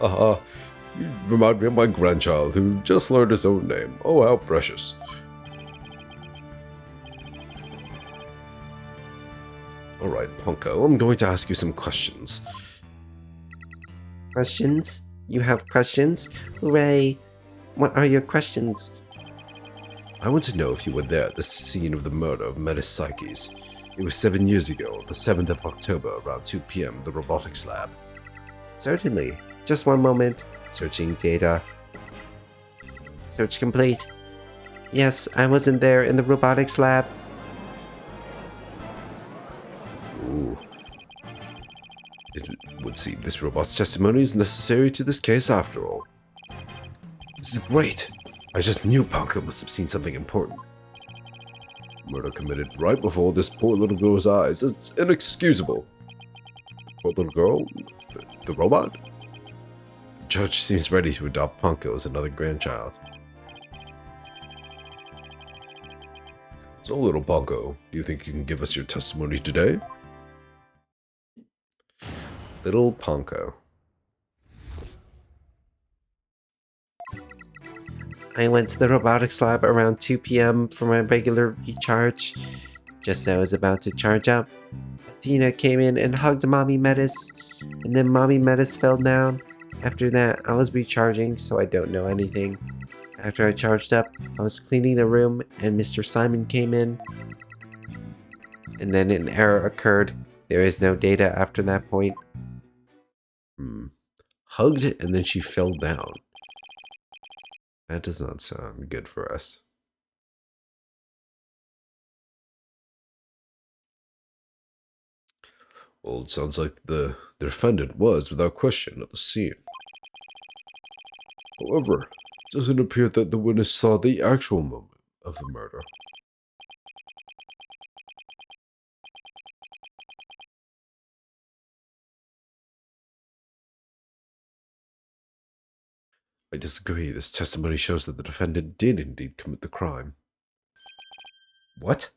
A: You remind me of my grandchild who just learned his own name. Oh, how precious. Alright, Ponko, I'm going to ask you some questions.
E: Questions? You have questions? Hooray. What are your questions?
A: I want to know if you were there at the scene of the murder of Metis Psyches. It was 7 years ago, the 7th of October, around 2 p.m., the robotics lab.
E: Certainly. Just one moment. Searching data. Search complete. Yes, I wasn't there in the robotics lab.
A: Ooh. It would seem this robot's testimony is necessary to this case after all. This is great. I just knew Ponko must have seen something important. Murder committed right before this poor little girl's eyes. It's inexcusable. Poor little girl? The robot? The judge seems ready to adopt Ponko as another grandchild. So, little Ponko, do you think you can give us your testimony today? Little Ponko.
E: I went to the robotics lab around 2 p.m. for my regular recharge. Just as I was about to charge up, Athena came in and hugged Mommy Metis, and then Mommy Metis fell down. After that, I was recharging, so I don't know anything. After I charged up, I was cleaning the room, and Mr. Simon came in. And then an error occurred. There is no data after that point.
A: Hugged and then she fell down. That does not sound good for us. Well, it sounds like the defendant was, without question, at the scene. However, it doesn't appear that the witness saw the actual moment of the murder. I disagree. This testimony shows that the defendant did indeed commit the crime. What?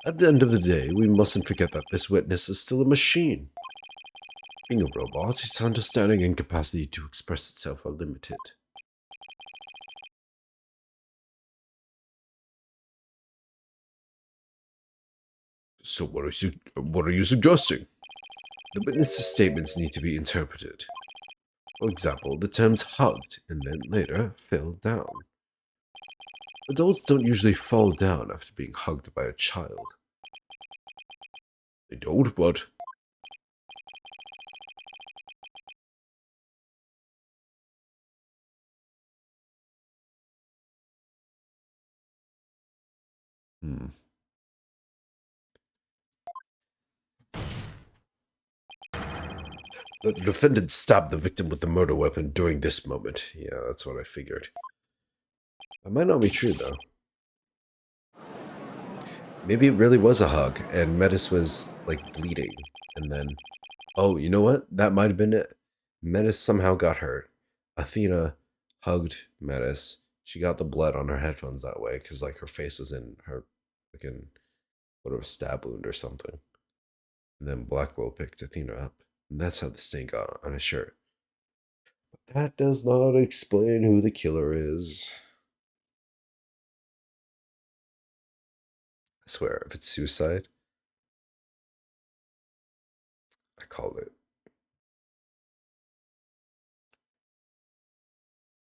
A: At the end of the day, we mustn't forget that this witness is still a machine. Being a robot, its understanding and capacity to express itself are limited. So what are you suggesting? The witness's statements need to be interpreted. For example, the terms hugged and then later fell down. Adults don't usually fall down after being hugged by a child. They don't, but... The defendant stabbed the victim with the murder weapon during this moment. Yeah, that's what I figured. That might not be true, though. Maybe it really was a hug, and Metis was, like, bleeding. And then... Oh, you know what? That might have been it. Metis somehow got hurt. Athena hugged Metis. She got the blood on her headphones that way, because, like, her face was in her, like, in whatever, stab wound or something. And then Blackwell picked Athena up. And that's how the stain got on his shirt. But that does not explain who the killer is. I swear, if it's suicide, I call it.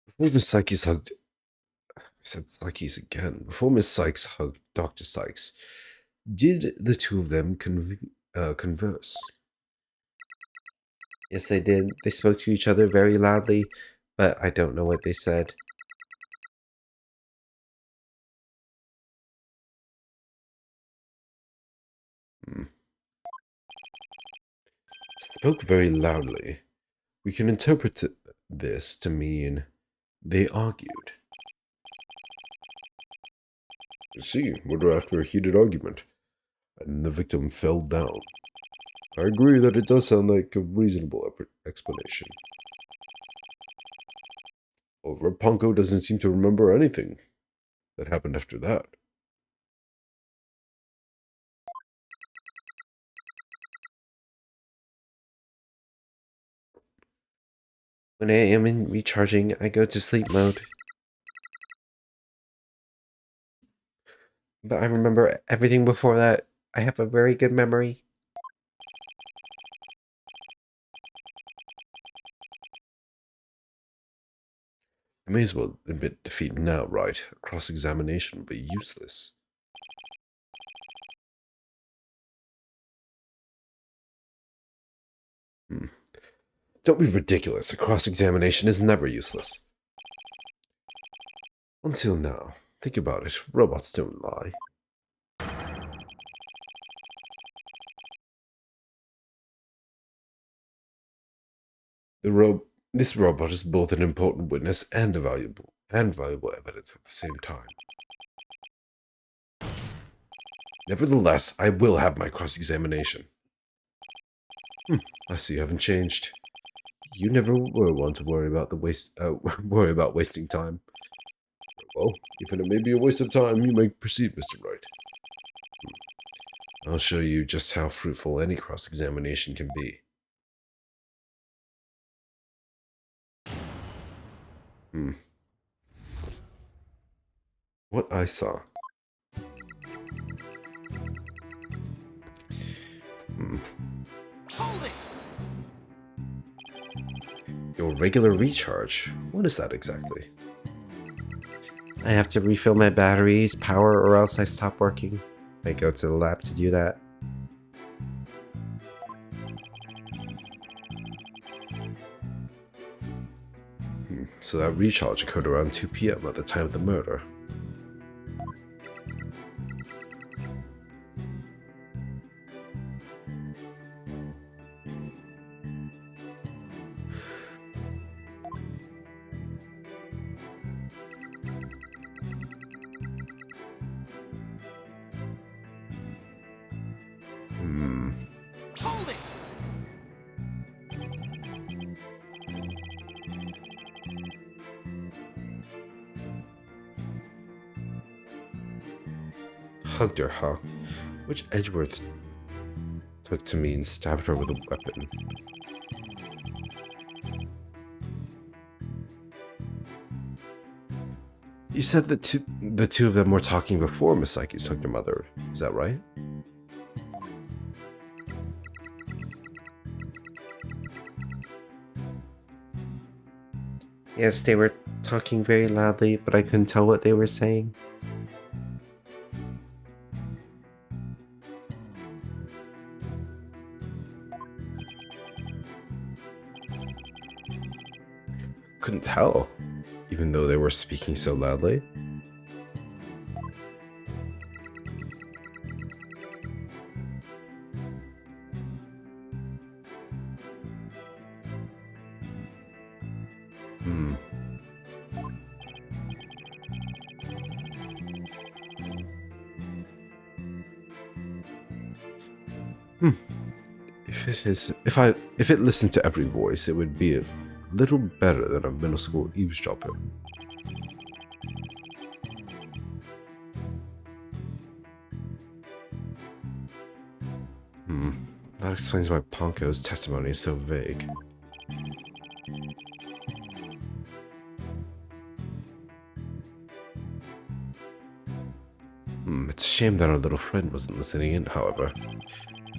A: Before Miss Sykes hugged... I said Sykes again. Before Miss Sykes hugged Dr. Sykes, did the two of them converse? Yes, they did. They spoke to each other very loudly, but I don't know what they said. Spoke very loudly. We can interpret this to mean they argued. You see, we're after a heated argument, and the victim fell down. I agree that it does sound like a reasonable explanation. Well, Punko doesn't seem to remember anything that happened after that. When I am in recharging, I go to sleep mode. But I remember everything before that. I have a very good memory. You may as well admit defeat now, right? Cross-examination will be useless. Don't be ridiculous. A cross-examination is never useless. Until now. Think about it. Robots don't lie. This robot is both an important witness and valuable evidence at the same time. Nevertheless, I will have my cross-examination. I see you haven't changed. You never were one to worry about wasting time. Well, even it may be a waste of time, you may proceed, Mr. Wright. I'll show you just how fruitful any cross-examination can be. What I saw.
C: Hold it!
A: Your regular recharge? What is that exactly? I have to refill my batteries, power, or else I stop working. I go to the lab to do that. So that recharge occurred around 2 p.m. at the time of the murder.
C: Hold it!
A: Hugged her, huh? Which Edgeworth took to mean stabbed her with a weapon. You said that the two of them were talking before Miss Psyche hugged your mother. Is that right?
E: Yes, they were talking very loudly, but I couldn't tell what they were saying.
A: Couldn't tell, even though they were speaking so loudly. Hmm. If it listened to every voice, it would be a little better than a middle school eavesdropper. That explains why Ponko's testimony is so vague. It's a shame that our little friend wasn't listening in, however.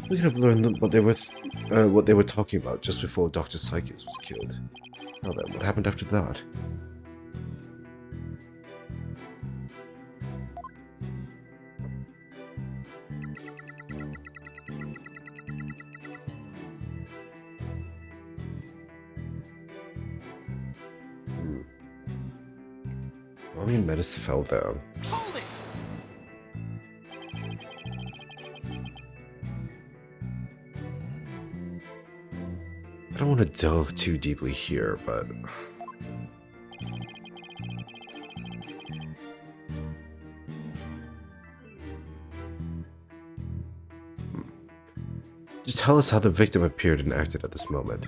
A: We could have learned what they were talking about just before Dr. Psychos was killed. Now then, what happened after that? Mommy Metis fell down.
C: Hold it!
A: I don't want to delve too deeply here, but... Just tell us how the victim appeared and acted at this moment.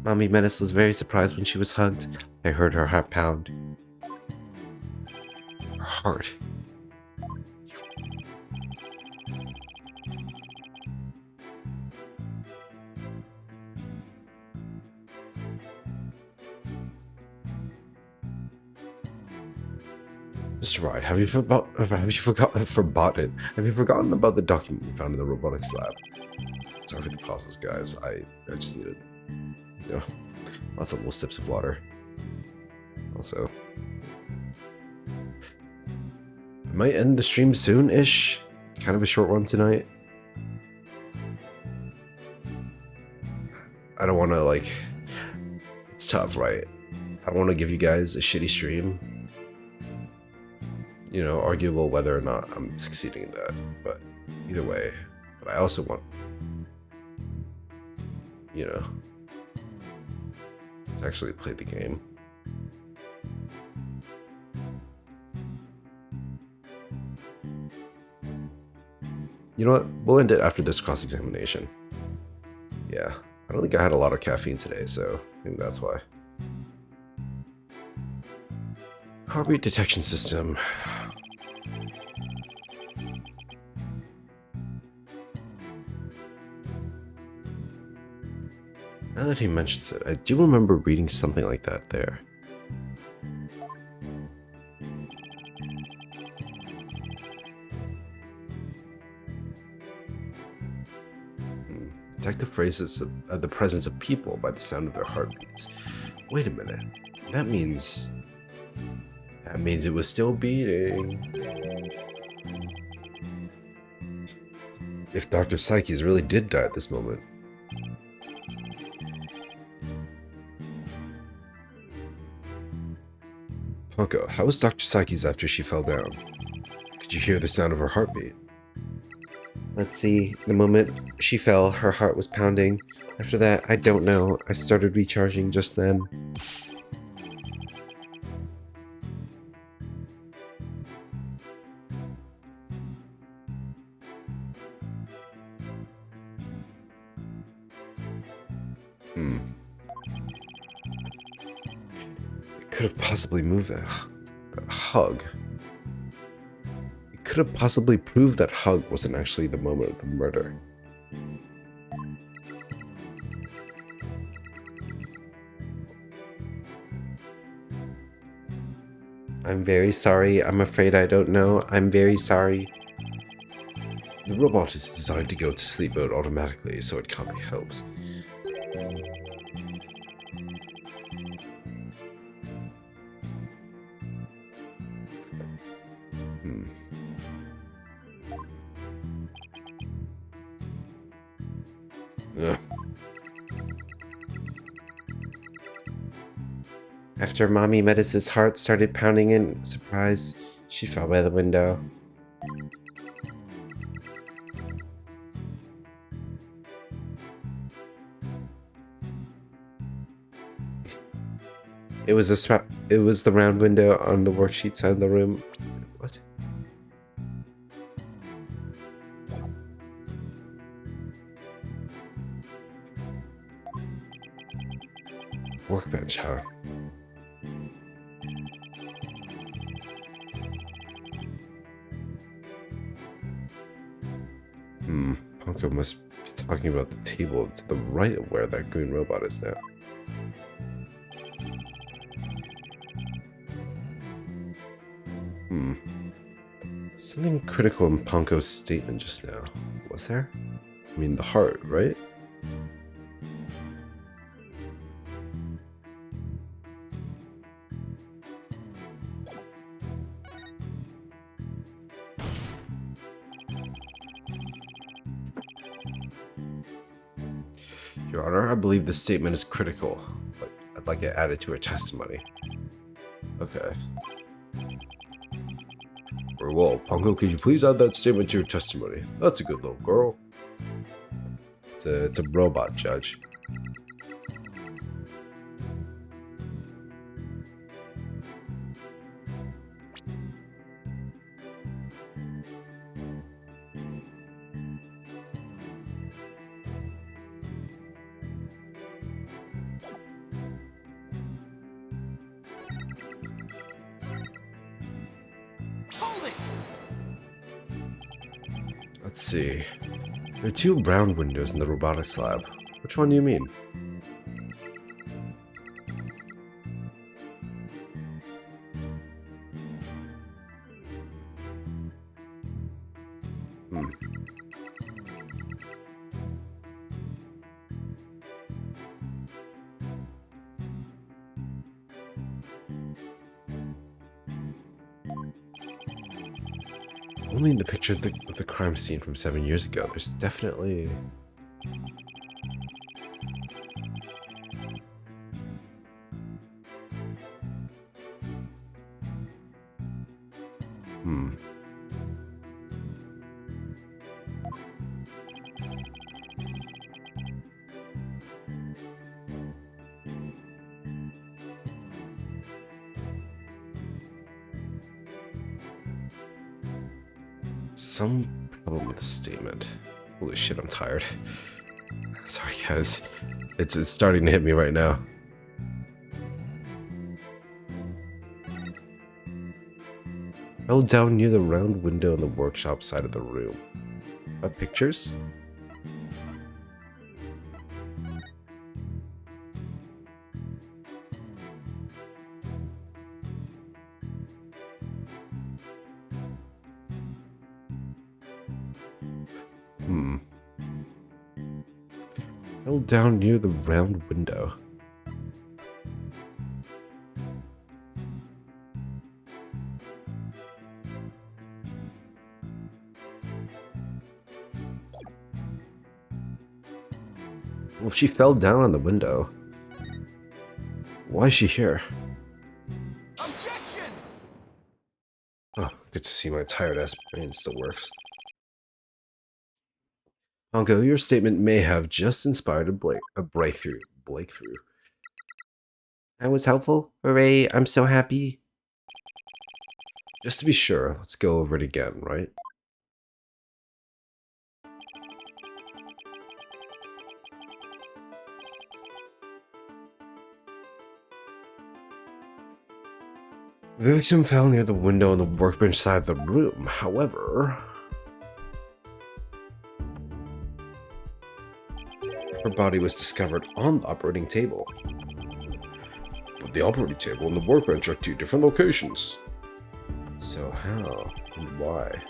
E: Mommy Menace was very surprised when she was hugged. I heard her heart pound.
A: Her heart. Mr. Wright, have you forgotten about the document we found in the robotics lab? Sorry for the pauses, guys. I just needed, lots of little sips of water. Also, I might end the stream soon-ish. Kind of a short one tonight. I don't want to, it's tough, right? I don't want to give you guys a shitty stream. Arguable whether or not I'm succeeding in that, but either way. But I also want, to actually play the game. You know what? We'll end it after this cross-examination. Yeah, I don't think I had a lot of caffeine today, so I think that's why. Heartbeat detection system. Now that he mentions it, I do remember reading something like that there. Detect the phrases of the presence of people by the sound of their heartbeats. Wait a minute. That means it was still beating. If Dr. Psyches really did die at this moment. Ponko, how was Dr. Psyches after she fell down? Could you hear the sound of her heartbeat?
E: Let's see. The moment she fell, her heart was pounding. After that, I don't know. I started recharging just then.
A: It could have possibly moved that hug. It could have possibly proved that hug wasn't actually the moment of the murder.
E: I'm very sorry. I'm afraid I don't know. I'm very sorry.
A: The robot is designed to go to sleep mode automatically, so it can't be helped. Hmm. Ugh.
E: After Mommy Metis's heart started pounding in surprise, she fell by the window. It was the round window on the worksheet side of the room. What?
A: Workbench, huh? Ponko must be talking about the table to the right of where that green robot is now. Something critical in Ponko's statement just now. Was there? I mean, the heart, right? Your Honor, I believe this statement is critical, but I'd like it added to her testimony. Okay. Very well. Ponko, could you please add that statement to your testimony? That's a good little girl. It's a robot, Judge.
C: Hold it!
A: Let's see. There are two round windows in the robotics lab. Which one do you mean? Only in the picture of the crime scene from 7 years ago. There's definitely... Some problem with the statement. Holy shit, I'm tired. Sorry, guys. It's starting to hit me right now. Fell down near the round window in the workshop side of the room. Pictures? Fell down near the round window. Well, she fell down on the window. Why is she here?
C: Objection!
A: Oh, good to see my tired-ass brain still works. Ponko, your statement may have just inspired a breakthrough.
E: I was helpful? Hooray, I'm so happy.
A: Just to be sure, let's go over it again, right? The victim fell near the window on the workbench side of the room. However, her body was discovered on the operating table. But the operating table and the workbench are two different locations. So how and why?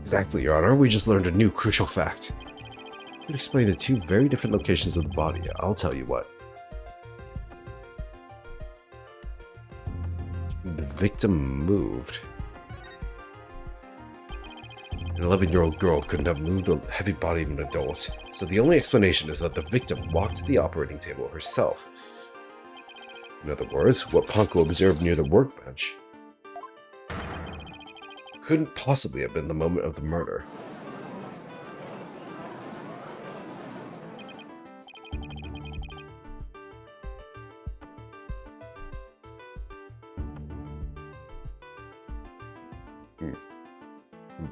A: Exactly, Your Honor. We just learned a new crucial fact. It would explain the two very different locations of the body. I'll tell you what. The victim moved. An 11-year-old girl couldn't have moved a heavy body of an adult, so the only explanation is that the victim walked to the operating table herself. In other words, what Ponko observed near the workbench couldn't possibly have been the moment of the murder.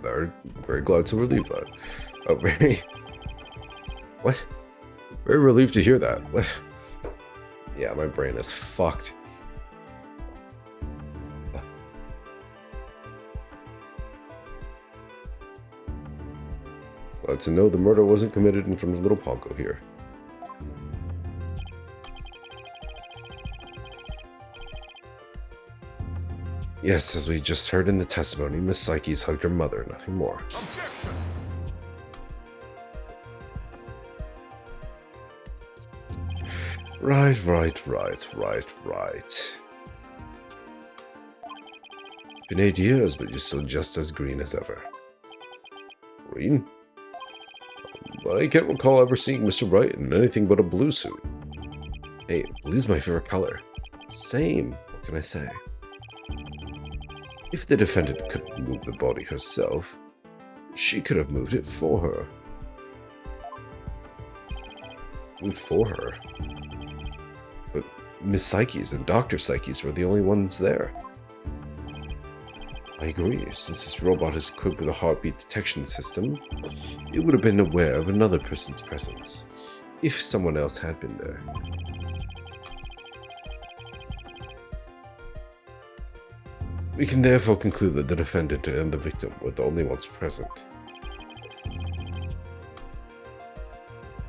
A: Very, very glad to relieve that. Oh, very... What? Very relieved to hear that. What? Yeah, my brain is fucked. Glad to know the murder wasn't committed in front of little Ponko here. Yes, as we just heard in the testimony, Miss Psyche's hugged her mother, nothing more.
C: Objection!
A: Right. It's been 8 years, but you're still just as green as ever. Green? But I can't recall ever seeing Mr. Wright in anything but a blue suit. Hey, blue's my favorite color. Same, what can I say? If the defendant couldn't move the body herself, she could have moved it for her. Moved for her? But Miss Psyche's and Dr. Psyche's were the only ones there. I agree, since this robot is equipped with a heartbeat detection system, it would have been aware of another person's presence, if someone else had been there. We can therefore conclude that the defendant and the victim were the only ones present.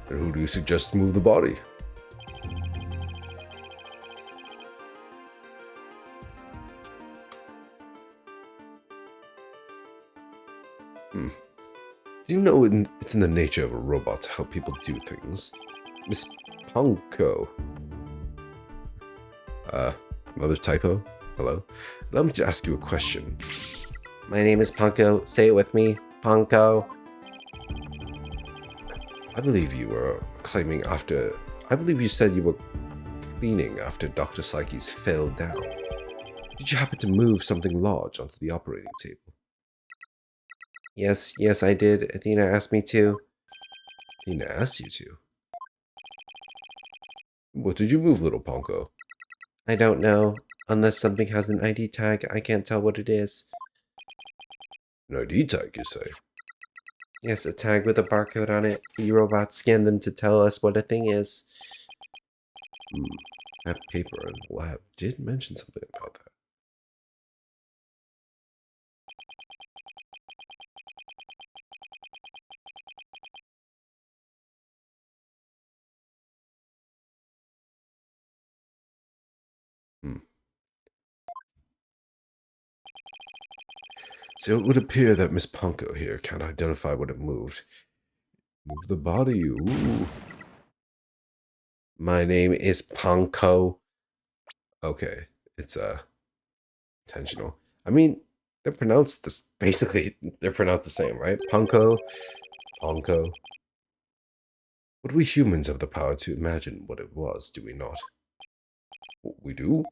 A: And who do you suggest to move the body? Do you know it's in the nature of a robot to help people do things? Miss Ponko. Another typo? Hello? Allow me to ask you a question.
E: My name is Ponko. Say it with me. Ponko.
A: I believe you were claiming after... I believe you said you were cleaning after Dr. Psyche's fell down. Did you happen to move something large onto the operating table?
E: Yes, I did. Athena asked me to.
A: Athena asked you to? What did you move, little Ponko?
E: I don't know. Unless something has an ID tag, I can't tell what it is.
A: An ID tag, you say?
E: Yes, a tag with a barcode on it. We robots scan them to tell us what a thing is.
A: That paper in the lab did mention something about that. So it would appear that Miss Ponko here can't identify what it moved. Move the body, ooh.
E: My name is Ponko.
A: Okay, it's intentional. I mean, they're pronounced this basically. They're pronounced the same, right? Ponko, Ponko. But we humans have the power to imagine what it was, do we not? We do?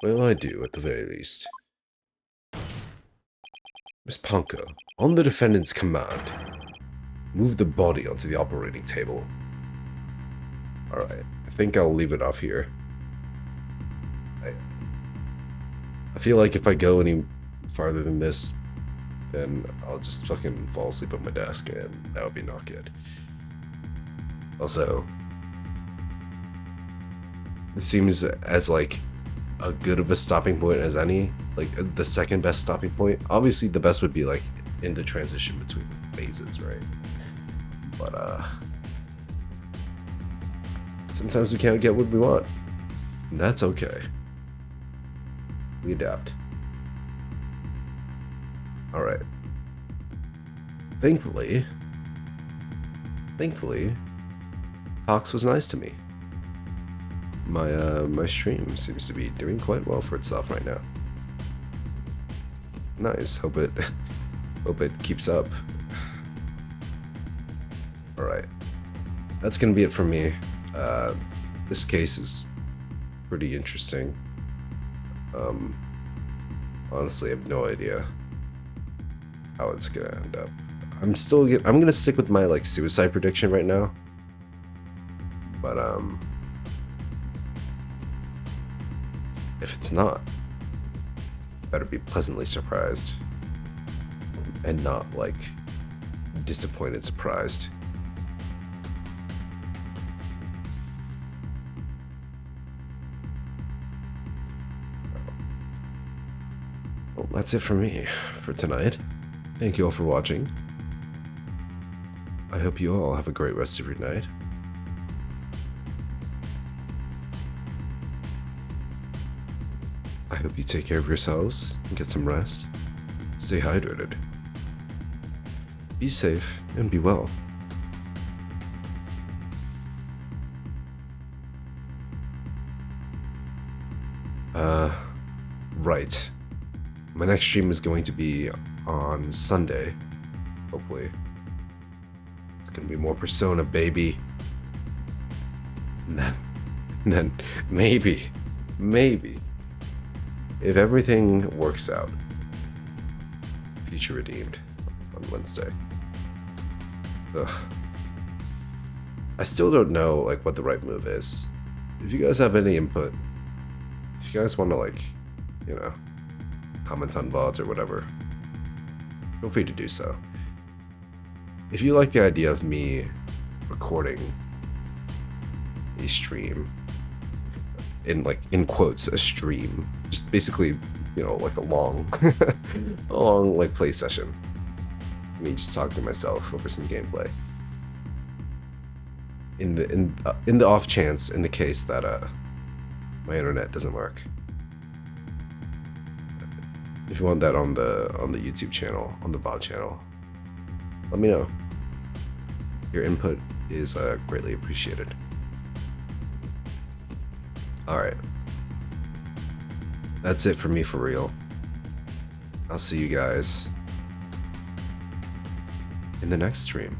A: Well, I do, at the very least. Miss Ponko, on the defendant's command, move the body onto the operating table. Alright, I think I'll leave it off here. I feel like if I go any farther than this, then I'll just fucking fall asleep at my desk, and that would be not good. Also, it seems as like a good of a stopping point as any, like the second best stopping point. Obviously the best would be like in the transition between phases, right? But sometimes we can't get what we want, and that's okay. We adapt. Alright. Thankfully, Fox was nice to me. My stream seems to be doing quite well for itself right now. Nice. Hope it keeps up. Alright. That's gonna be it for me. This case is pretty interesting. Honestly, I have no idea how it's gonna end up. I'm gonna stick with my like suicide prediction right now. But if it's not, better be pleasantly surprised and not like disappointed surprised. Well, that's it for me for tonight. Thank you all for watching. I hope you all have a great rest of your night. I hope you take care of yourselves and get some rest. Stay hydrated. Be safe and be well. Right. My next stream is going to be on Sunday, hopefully. It's gonna be more Persona, baby. And then maybe, if everything works out, Future Redeemed on Wednesday. Ugh. I still don't know like what the right move is. If you guys have any input, if you guys want to like, you know, comment on VODs or whatever, feel free to do so. If you like the idea of me recording a stream, in quotes, a stream, just basically, you know, like a long like play session, me just talking to myself over some gameplay. In the off chance, in the case that my internet doesn't work. If you want that on the YouTube channel, on the VOD channel, let me know. Your input is greatly appreciated. Alright. That's it for me for real. I'll see you guys in the next stream.